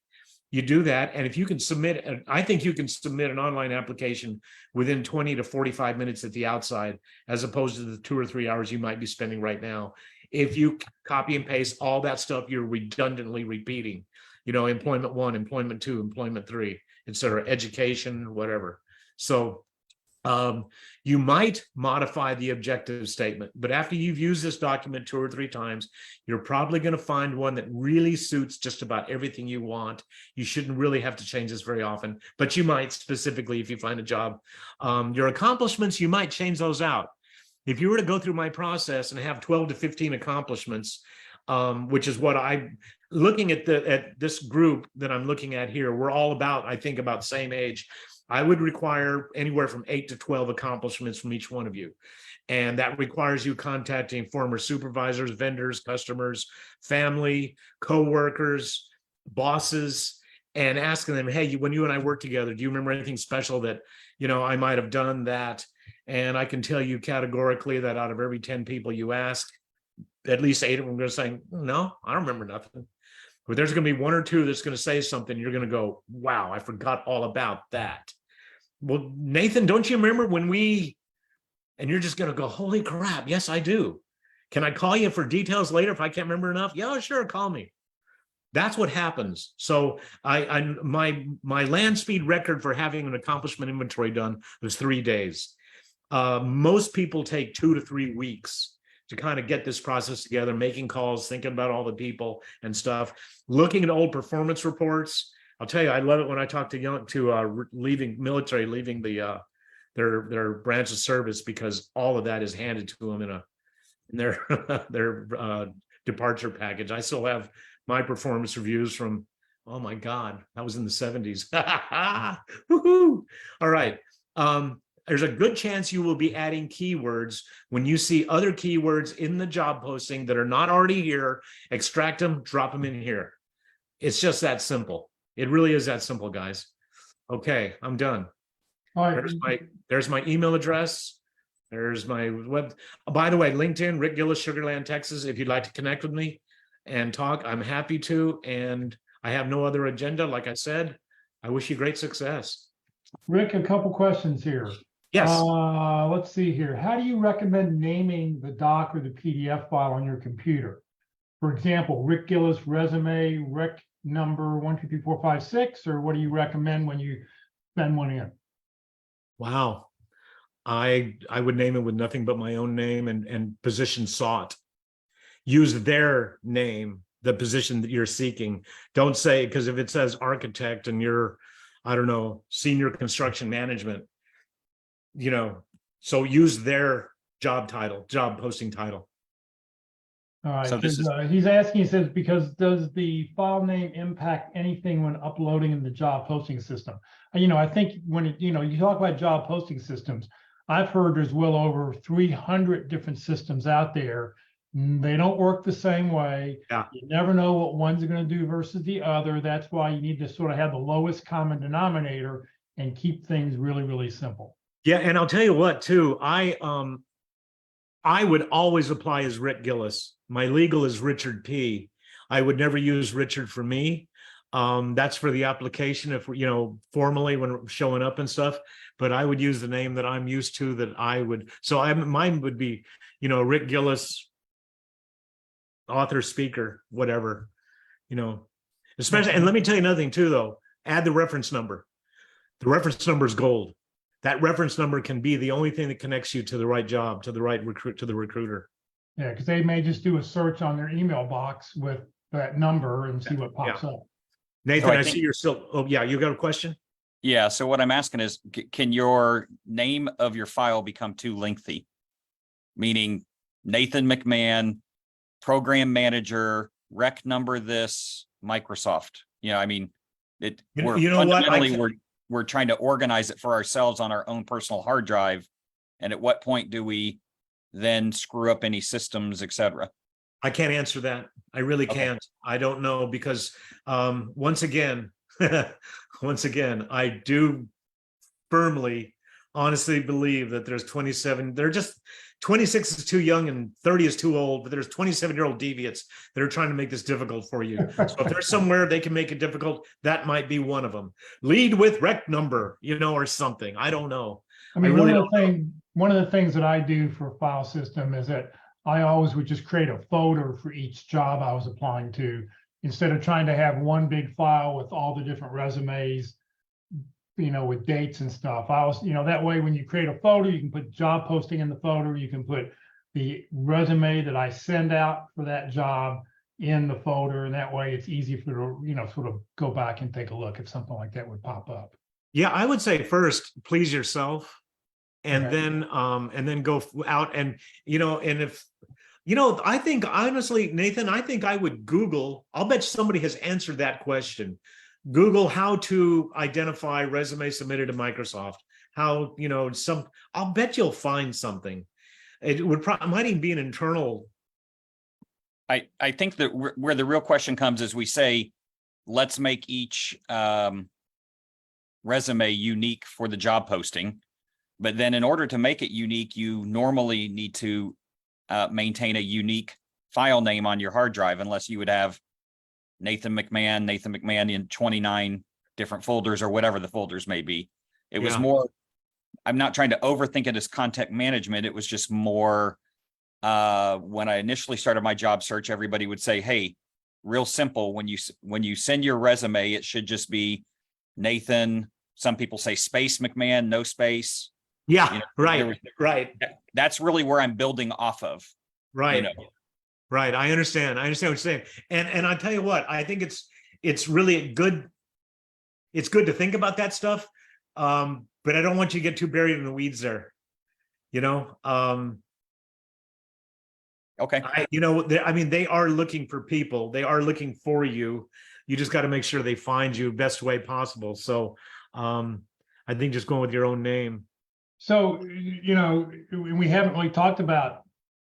you do that. And if you can submit, I think you can submit an online application within 20 to 45 minutes at the outside, as opposed to the 2 or 3 hours you might be spending right now. If you copy and paste all that stuff, you're redundantly repeating, employment 1, employment 2, employment 3, etc., education, whatever. So you might modify the objective statement, but after you've used this document 2 or 3 times, you're probably going to find one that really suits just about everything you want. You shouldn't really have to change this very often, but you might, specifically if you find a job. Your accomplishments, you might change those out. If you were to go through my process and have 12 to 15 accomplishments, which is what I'm looking at, this group that I'm looking at here, we're all about, I think, about the same age. I would require anywhere from 8 to 12 accomplishments from each one of you. And that requires you contacting former supervisors, vendors, customers, family, coworkers, bosses, and asking them, hey, when you and I worked together, do you remember anything special that, I might have done that? And I can tell you categorically that out of every 10 people you ask, at least 8 of them are going to say, no, I don't remember nothing. But there's going to be 1 or 2 that's going to say something. You're going to go, wow, I forgot all about that. Well, Nathan, don't you remember when and you're just going to go, holy crap, yes, I do. Can I call you for details later if I can't remember enough? Yeah, sure, call me. That's what happens. So my land speed record for having an accomplishment inventory done was 3 days. Most people take 2 to 3 weeks to kind of get this process together, making calls, thinking about all the people and stuff, looking at old performance reports. I'll tell you, I love it when I talk to leaving their branch of service, because all of that is handed to them in their departure package. I still have my performance reviews from, oh my God, that was in the 70s. Woohoo! All right. there's a good chance you will be adding keywords. When you see other keywords in the job posting that are not already here, extract them, drop them in here. It's just that simple. It really is that simple, guys. Okay, I'm done. All right. There's my email address. There's my web. By the way, LinkedIn, Rick Gillis, Sugarland, Texas. If you'd like to connect with me and talk, I'm happy to. And I have no other agenda. Like I said, I wish you great success. Rick, a couple questions here. Yes. Let's see here. How do you recommend naming the doc or the PDF file on your computer? For example, Rick Gillis resume, rec number 123456, or what do you recommend when you send one in? Wow. I would name it with nothing but my own name and position sought. Use their name, the position that you're seeking. Don't say, because if it says architect and you're, I don't know, senior construction management, so use their job title, job posting title. All right, So this is- he's asking, he says, because does the file name impact anything when uploading in the job posting system? I think when you talk about job posting systems, I've heard there's well over 300 different systems out there. They don't work the same way. Yeah. You never know what one's going to do versus the other. That's why you need to sort of have the lowest common denominator and keep things really, really simple. Yeah, and I'll tell you what, too. I would always apply as Rick Gillis. My legal is Richard P. I would never use Richard for me. That's for the application, if formally when showing up and stuff. But I would use the name that I'm used to. That I would. So mine would be, Rick Gillis, author, speaker, whatever. Especially. And let me tell you another thing too, though. Add the reference number. The reference number is gold. That reference number can be the only thing that connects you to the right job, to the right recruiter. Yeah, because they may just do a search on their email box with that number and see what pops up. Nathan, So I see you're still. Oh yeah, you got a question? Yeah. So what I'm asking is, can your name of your file become too lengthy? Meaning Nathan McMahon, program manager, rec number this, Microsoft. We're trying to organize it for ourselves on our own personal hard drive. And at what point do we then screw up any systems, et cetera? I can't answer that. I really can't. I don't know, because once again, I do firmly, honestly believe that there's 27. They're just 26 is too young and 30 is too old, but there's 27-year-old deviants that are trying to make this difficult for you. So if there's somewhere they can make it difficult, that might be one of them. Lead with rec number, or something. I don't know. I mean, one of the things that I do for file system is that I always would just create a folder for each job I was applying to, instead of trying to have one big file with all the different resumes, with dates and stuff. That way, when you create a folder, you can put job posting in the folder. You can put the resume that I send out for that job in the folder. And that way it's easy for, sort of go back and take a look if something like that would pop up. Yeah, I would say first, please yourself. And Okay. then go out and if I think honestly, Nathan, I think I would Google. I'll bet somebody has answered that question. Google how to identify resume submitted to Microsoft. How I'll bet you'll find something. It might even be an internal. I think that where the real question comes is we say, let's make each resume unique for the job posting. But then in order to make it unique, you normally need to maintain a unique file name on your hard drive, unless you would have Nathan McMahon in 29 different folders or whatever the folders may be. It was more, I'm not trying to overthink it as content management. It was just more, when I initially started my job search, everybody would say, hey, real simple. When you send your resume, it should just be Nathan. Some people say space McMahon, no space. Yeah, right. That's really where I'm building off of. Right. Right. I understand what you're saying. And I tell you what, I think it's really good. It's good to think about that stuff. But I don't want you to get too buried in the weeds there. Okay. They are looking for people. They are looking for you. You just got to make sure they find you best way possible. So I think just going with your own name. So, we haven't really talked about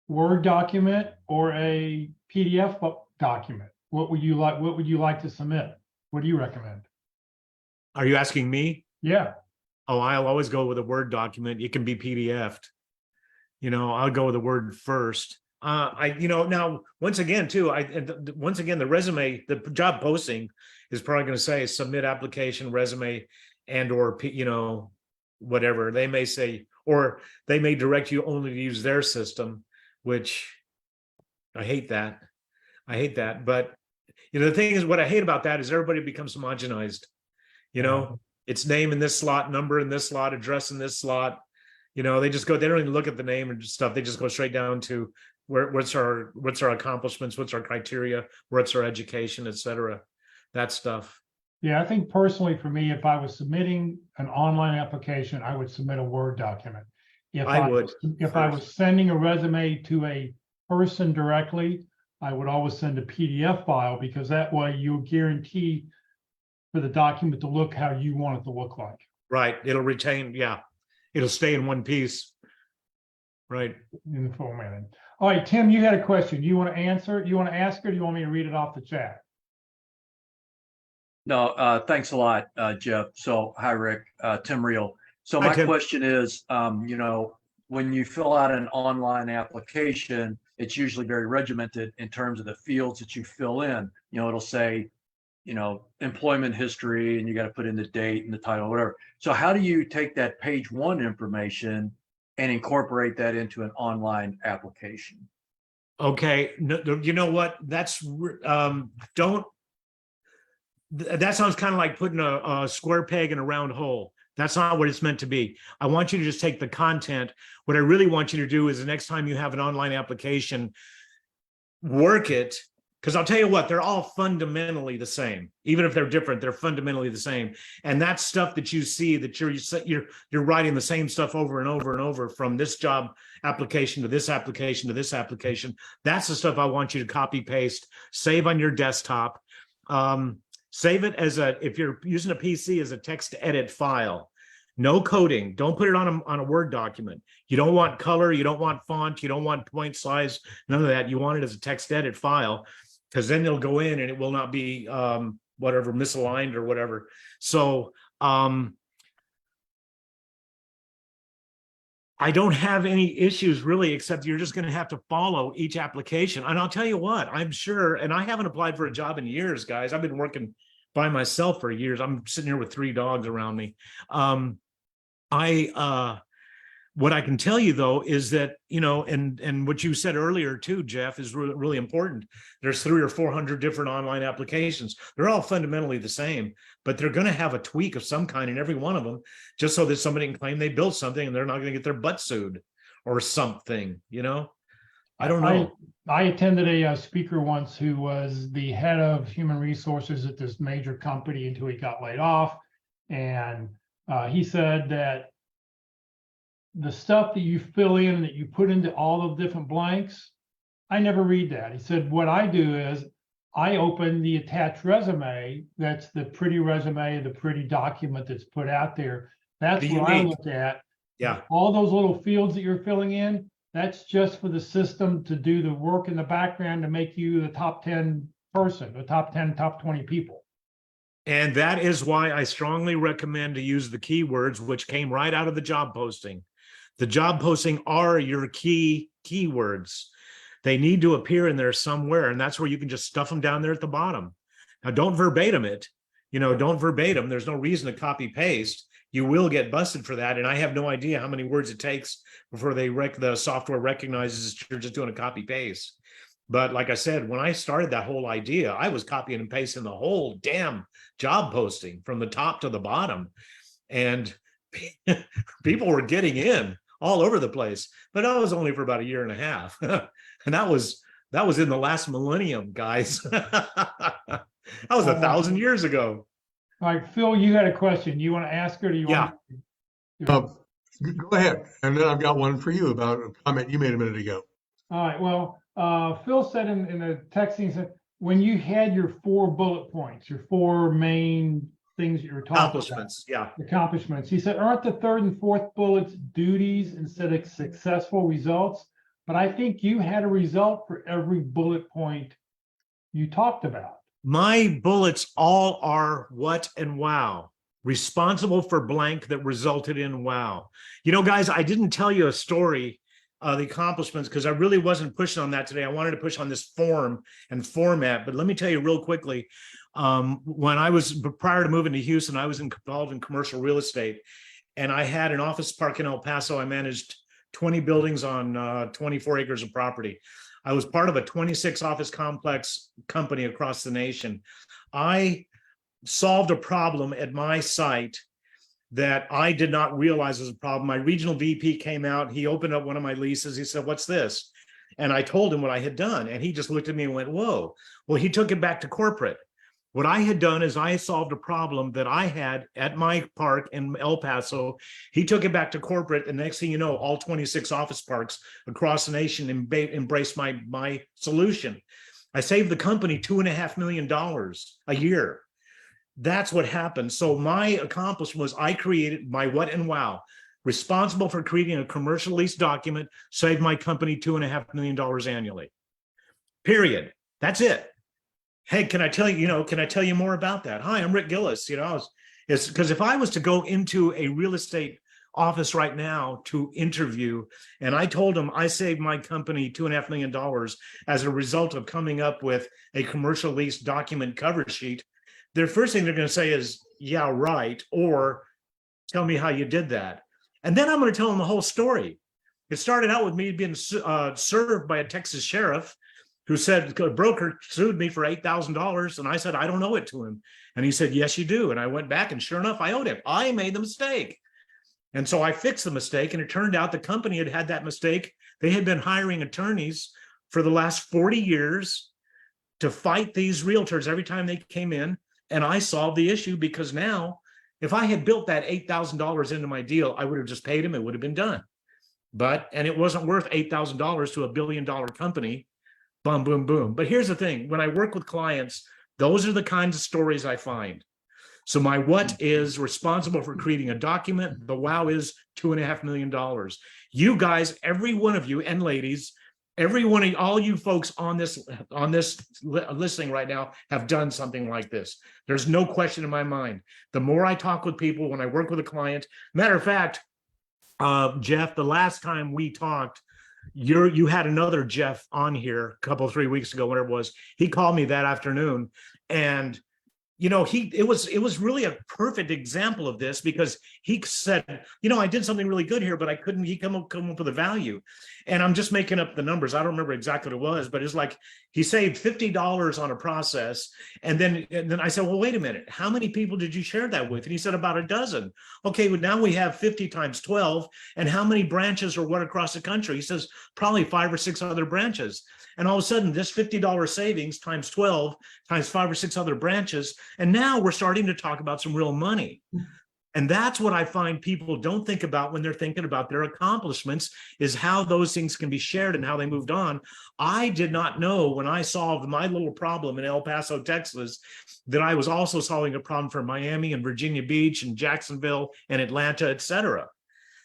Word document or a PDF document. What would you like to submit? What do you recommend? Are you asking me? Yeah. Oh, I'll always go with a Word document. It can be PDF'd. I'll go with the Word first. Now once again too, the resume, the job posting is probably going to say submit application, resume, and or whatever they may say, or they may direct you only to use their system, which I hate that. But the thing is, what I hate about that is everybody becomes homogenized. It's name in this slot, number in this slot, address in this slot. They don't even look at the name and stuff. They just go straight down to what's our accomplishments, what's our criteria, what's our education, etc. That stuff. Yeah, I think personally for me, if I was submitting an online application, I would submit a Word document. If I would if I was sending a resume to a person directly, I would always send a PDF file, because that way you guarantee for the document to look how you want it to look like. Right. It'll retain, yeah. It'll stay in one piece. Right. In the formatting. All right, Tim, you had a question. You want to answer? You want to ask, or do you want me to read it off the chat? No, thanks a lot, Jeff. So, hi, Rick, Tim Reel. So Hi, my Tim. question is, when you fill out an online application, it's usually very regimented in terms of the fields that you fill in. It'll say, employment history, and you got to put in the date and the title, whatever. So how do you take that page one information and incorporate that into an online application? Okay. No, you know what? That sounds kind of like putting a square peg in a round hole. That's not what it's meant to be. I want you to just take the content. What I really want you to do is the next time you have an online application, work it. Because I'll tell you what, they're all fundamentally the same. Even if they're different, they're fundamentally the same. And that stuff that you see, that you're writing the same stuff over and over and over, from this job application to this application to this application. That's the stuff I want you to copy paste, save on your desktop. Save it if you're using a PC, as a text edit file. No coding. Don't put it on a Word document. You don't want color. You don't want font. You don't want point size. None of that. You want it as a text edit file, because then it'll go in and it will not be whatever, misaligned or whatever. So I don't have any issues really, except you're just going to have to follow each application. And I'll tell you what, I'm sure, and I haven't applied for a job in years, guys. I've been working by myself for years. I'm sitting here with 3 dogs around me. What I can tell you though is that, and what you said earlier too, Jeff, is really important. There's 300 or 400 different online applications. They're all fundamentally the same, but they're going to have a tweak of some kind in every one of them, just so that somebody can claim they built something and they're not going to get their butt sued or something, I don't know. I attended a speaker once who was the head of human resources at this major company until he got laid off. And he said that the stuff that you fill in, that you put into all the different blanks, I never read that. He said, what I do is I open the attached resume. That's the pretty resume, the pretty document that's put out there. That's what I look at. Yeah. All those little fields that you're filling in, that's just for the system to do the work in the background to make you the top 10 person, the top 10, top 20 people. And that is why I strongly recommend to use the keywords, which came right out of the job posting. The job posting are your keywords. They need to appear in there somewhere, and that's where you can just stuff them down there at the bottom. Now, don't verbatim it. Don't verbatim. There's no reason to copy paste. You will get busted for that, and I have no idea how many words it takes before the software recognizes that you're just doing a copy paste. But like I said, when I started that whole idea, I was copying and pasting the whole damn job posting from the top to the bottom, and people were getting in all over the place. But that was only for about 1.5 years. And that was in the last millennium, guys. That was 1,000 years ago. All right, Phil, you had a question. You want to ask her? Do you want Go ahead. And then I've got one for you about a comment you made a minute ago. All right, well, Phil said in the texting, he said, when you had your 4 bullet points, your 4 main things that you're talking about. Accomplishments. Yeah. Accomplishments. He said, aren't the third and fourth bullets duties instead of successful results? But I think you had a result for every bullet point you talked about. My bullets all are what and wow. Responsible for blank that resulted in wow. You know, guys, I didn't tell you a story, the accomplishments, because I really wasn't pushing on that today. I wanted to push on this form and format. But let me tell you real quickly, when I was, prior to moving to Houston, I was involved in commercial real estate. And I had an office park in El Paso. I managed 20 buildings on 24 acres of property. I was part of a 26 office complex company across the nation. I solved a problem at my site that I did not realize was a problem. My regional VP came out, he opened up one of my leases. He said, "What's this?" And I told him what I had done. And he just looked at me and went, "Whoa." Well, he took it back to corporate. What I had done is I solved a problem that I had at my park in El Paso. He took it back to corporate. And next thing you know, all 26 office parks across the nation embraced my solution. I saved the company $2.5 million a year. That's what happened. So my accomplishment was I created my what and wow, responsible for creating a commercial lease document, saved my company $2.5 million annually. Period. That's it. Hey, can I tell you, can I tell you more about that? Hi, I'm Rick Gillis. It's because if I was to go into a real estate office right now to interview, and I told them I saved my company $2.5 million as a result of coming up with a commercial lease document cover sheet, their first thing they're going to say is, "Yeah, right," or "Tell me how you did that." And then I'm going to tell them the whole story. It started out with me being served by a Texas sheriff who said a broker sued me for $8,000. And I said, "I don't owe it to him." And he said, "Yes, you do." And I went back and sure enough, I owed him. I made the mistake. And so I fixed the mistake. And it turned out the company had had that mistake. They had been hiring attorneys for the last 40 years to fight these realtors every time they came in. And I solved the issue because now, if I had built that $8,000 into my deal, I would have just paid him. It would have been done. And it wasn't worth $8,000 to $1 billion company. Boom, boom, boom. But here's the thing. When I work with clients, those are the kinds of stories I find. So my what is responsible for creating a document. The wow is $2.5 million. You guys, every one of you and ladies, every one of all you folks on this listening right now have done something like this. There's no question in my mind. The more I talk with people, when I work with a client, matter of fact, Jeff, the last time we talked, you had another Jeff on here a couple 3 weeks ago, whatever it was. He called me that afternoon, and it was really a perfect example of this, because he said, I did something really good here, but I couldn't, he come up with a value. And I'm just making up the numbers. I don't remember exactly what it was, but it's like he saved $50 on a process. And then I said, "Well, wait a minute. How many people did you share that with?" And he said, "About a dozen." Okay, well, now we have 50 times 12. And how many branches or what across the country? He says, "Probably 5 or 6 other branches." And all of a sudden, this $50 savings times 12 times 5 or 6 other branches. And now we're starting to talk about some real money. And that's what I find people don't think about when they're thinking about their accomplishments, is how those things can be shared and how they moved on. I did not know when I solved my little problem in El Paso, Texas, that I was also solving a problem for Miami and Virginia Beach and Jacksonville and Atlanta, et cetera.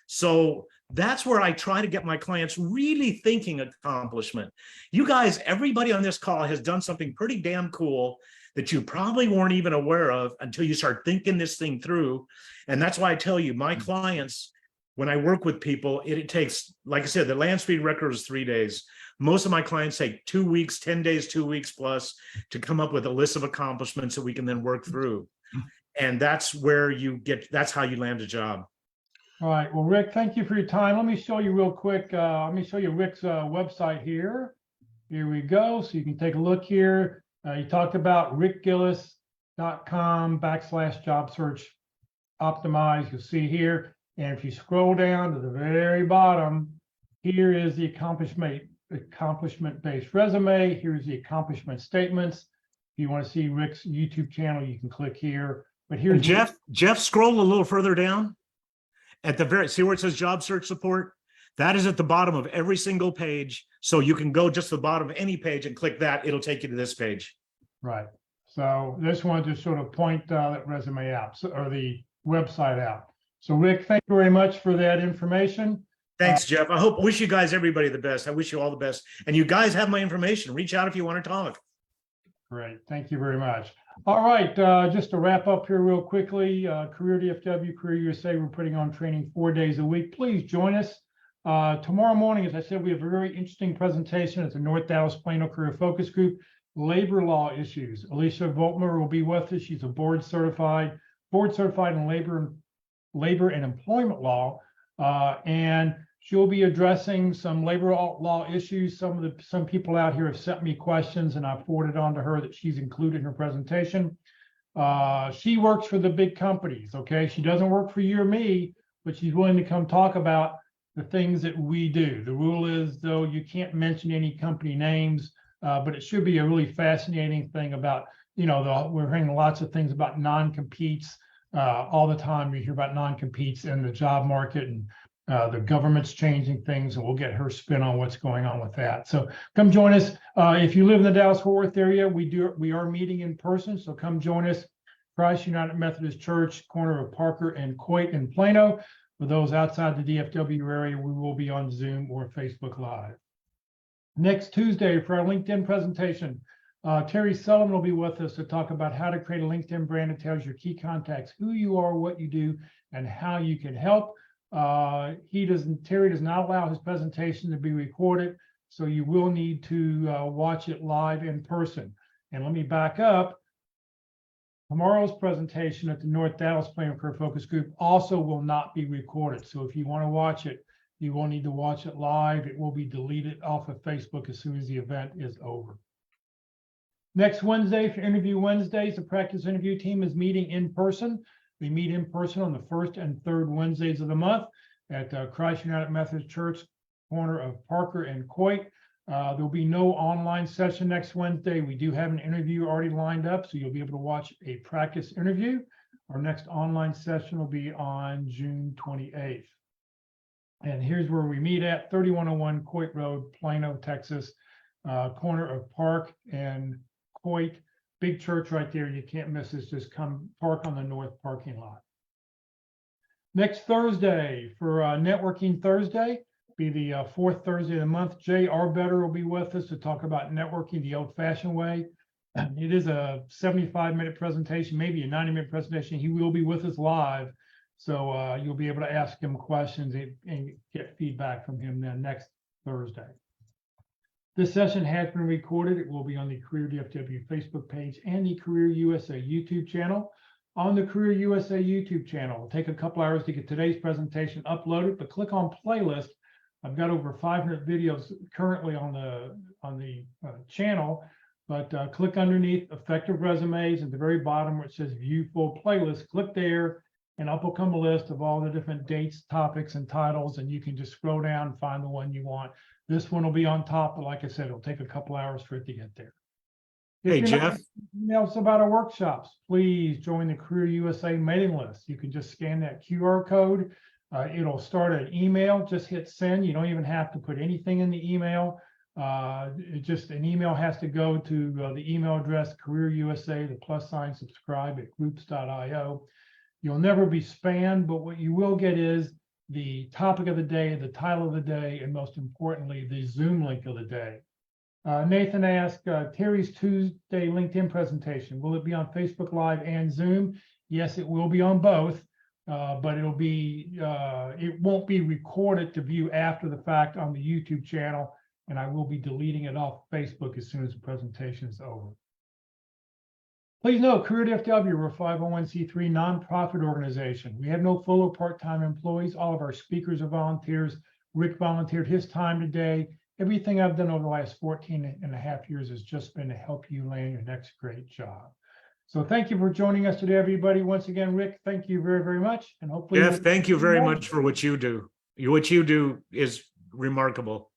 So that's where I try to get my clients really thinking accomplishment. You guys, everybody on this call has done something pretty damn cool that you probably weren't even aware of until you start thinking this thing through. And that's why I tell you, my clients, when I work with people, it takes, like I said, the land speed record is 3 days. Most of my clients take 2 weeks, 10 days, 2 weeks plus to come up with a list of accomplishments that we can then work through. And that's where that's how you land a job. All right. Well, Rick, thank you for your time. Let me show you real quick. Let me show you Rick's website here. Here we go. So you can take a look here. You talked about rickgillis.com/job search optimize. You'll see here. And if you scroll down to the very bottom, here is the accomplishment-based resume. Here's the accomplishment statements. If you want to see Rick's YouTube channel, you can click here. But here's Jeff, scroll a little further down. At the see where it says job search support? That is at the bottom of every single page. So you can go just to the bottom of any page and click that. It'll take you to this page. Right. So this one just sort of point that resume out, or the website out. So Rick, thank you very much for that information. Thanks, Jeff. Wish you guys, everybody the best. I wish you all the best. And you guys have my information. Reach out if you want to talk. Great, thank you very much. All right, just to wrap up here real quickly, Career DFW, Career USA, we're putting on training 4 days a week. Please join us. Tomorrow morning, as I said, we have a very interesting presentation at the North Dallas Plano Career Focus Group, labor law issues. Alicia Voltmer will be with us. She's a board certified in labor and employment law, and she'll be addressing some labor law issues. Some people out here have sent me questions, and I forwarded on to her that she's included in her presentation. She works for the big companies. Okay, she doesn't work for you or me, but she's willing to come talk about the things that we do. The rule is, though, you can't mention any company names. But it should be a really fascinating thing about, we're hearing lots of things about non-competes all the time. We hear about non-competes in the job market, and the government's changing things, and we'll get her spin on what's going on with that. So come join us. If you live in the Dallas-Fort Worth area, we are meeting in person. So come join us. Christ United Methodist Church, corner of Parker and Coit in Plano. For those outside the DFW area, we will be on Zoom or Facebook Live. Next Tuesday for our LinkedIn presentation, Terry Sullivan will be with us to talk about how to create a LinkedIn brand that tells your key contacts who you are, what you do, and how you can help. Terry does not allow his presentation to be recorded, so you will need to watch it live in person. And let me back up. Tomorrow's presentation at the North Dallas Plano Career Focus Group also will not be recorded. So if you want to watch it, you will need to watch it live. It will be deleted off of Facebook as soon as the event is over. Next Wednesday for Interview Wednesdays, the practice interview team is meeting in person. We meet in person on the first and third Wednesdays of the month at Christ United Methodist Church, corner of Parker and Coit. There'll be no online session next Wednesday. We do have an interview already lined up, so you'll be able to watch a practice interview. Our next online session will be on June 28th. And here's where we meet at 3101 Coit Road, Plano, Texas, corner of Park and Coit. Big church right there. You can't miss this. Just come park on the north parking lot. Next Thursday for Networking Thursday, be the fourth Thursday of the month. Jay Arbetter will be with us to talk about networking the old-fashioned way. It is a 75-minute presentation, maybe a 90-minute presentation. He will be with us live. So you'll be able to ask him questions and get feedback from him then next Thursday. This session has been recorded. It will be on the Career DFW Facebook page and the Career USA YouTube channel. On the Career USA YouTube channel, it'll take a couple hours to get today's presentation uploaded, but click on playlist. I've got over 500 videos currently on the channel, but click underneath Effective Resumes at the very bottom where it says View Full Playlist. Click there, and up will come a list of all the different dates, topics, and titles, and you can just scroll down and find the one you want. This one will be on top, but like I said, it'll take a couple hours for it to get there. Hey, Jeff. Else about our workshops, please join the Career USA mailing list. You can just scan that QR code. It'll start an email. Just hit send. You don't even have to put anything in the email. An email has to go to the email address CareerUSA, the +subscribe at groups.io. You'll never be spammed, but what you will get is the topic of the day, the title of the day, and most importantly, the Zoom link of the day. Nathan asked, Terry's Tuesday LinkedIn presentation, will it be on Facebook Live and Zoom? Yes, it will be on both, but it won't be recorded to view after the fact on the YouTube channel, and I will be deleting it off Facebook as soon as the presentation is over. Please note, Career DFW, we're a 501c3 nonprofit organization. We have no full or part-time employees. All of our speakers are volunteers. Rick volunteered his time today. Everything I've done over the last 14 and a half years has just been to help you land your next great job. So thank you for joining us today, everybody. Once again, Rick, thank you very, very much. And hopefully, Jeff, thank you very much for what you do. What you do is remarkable.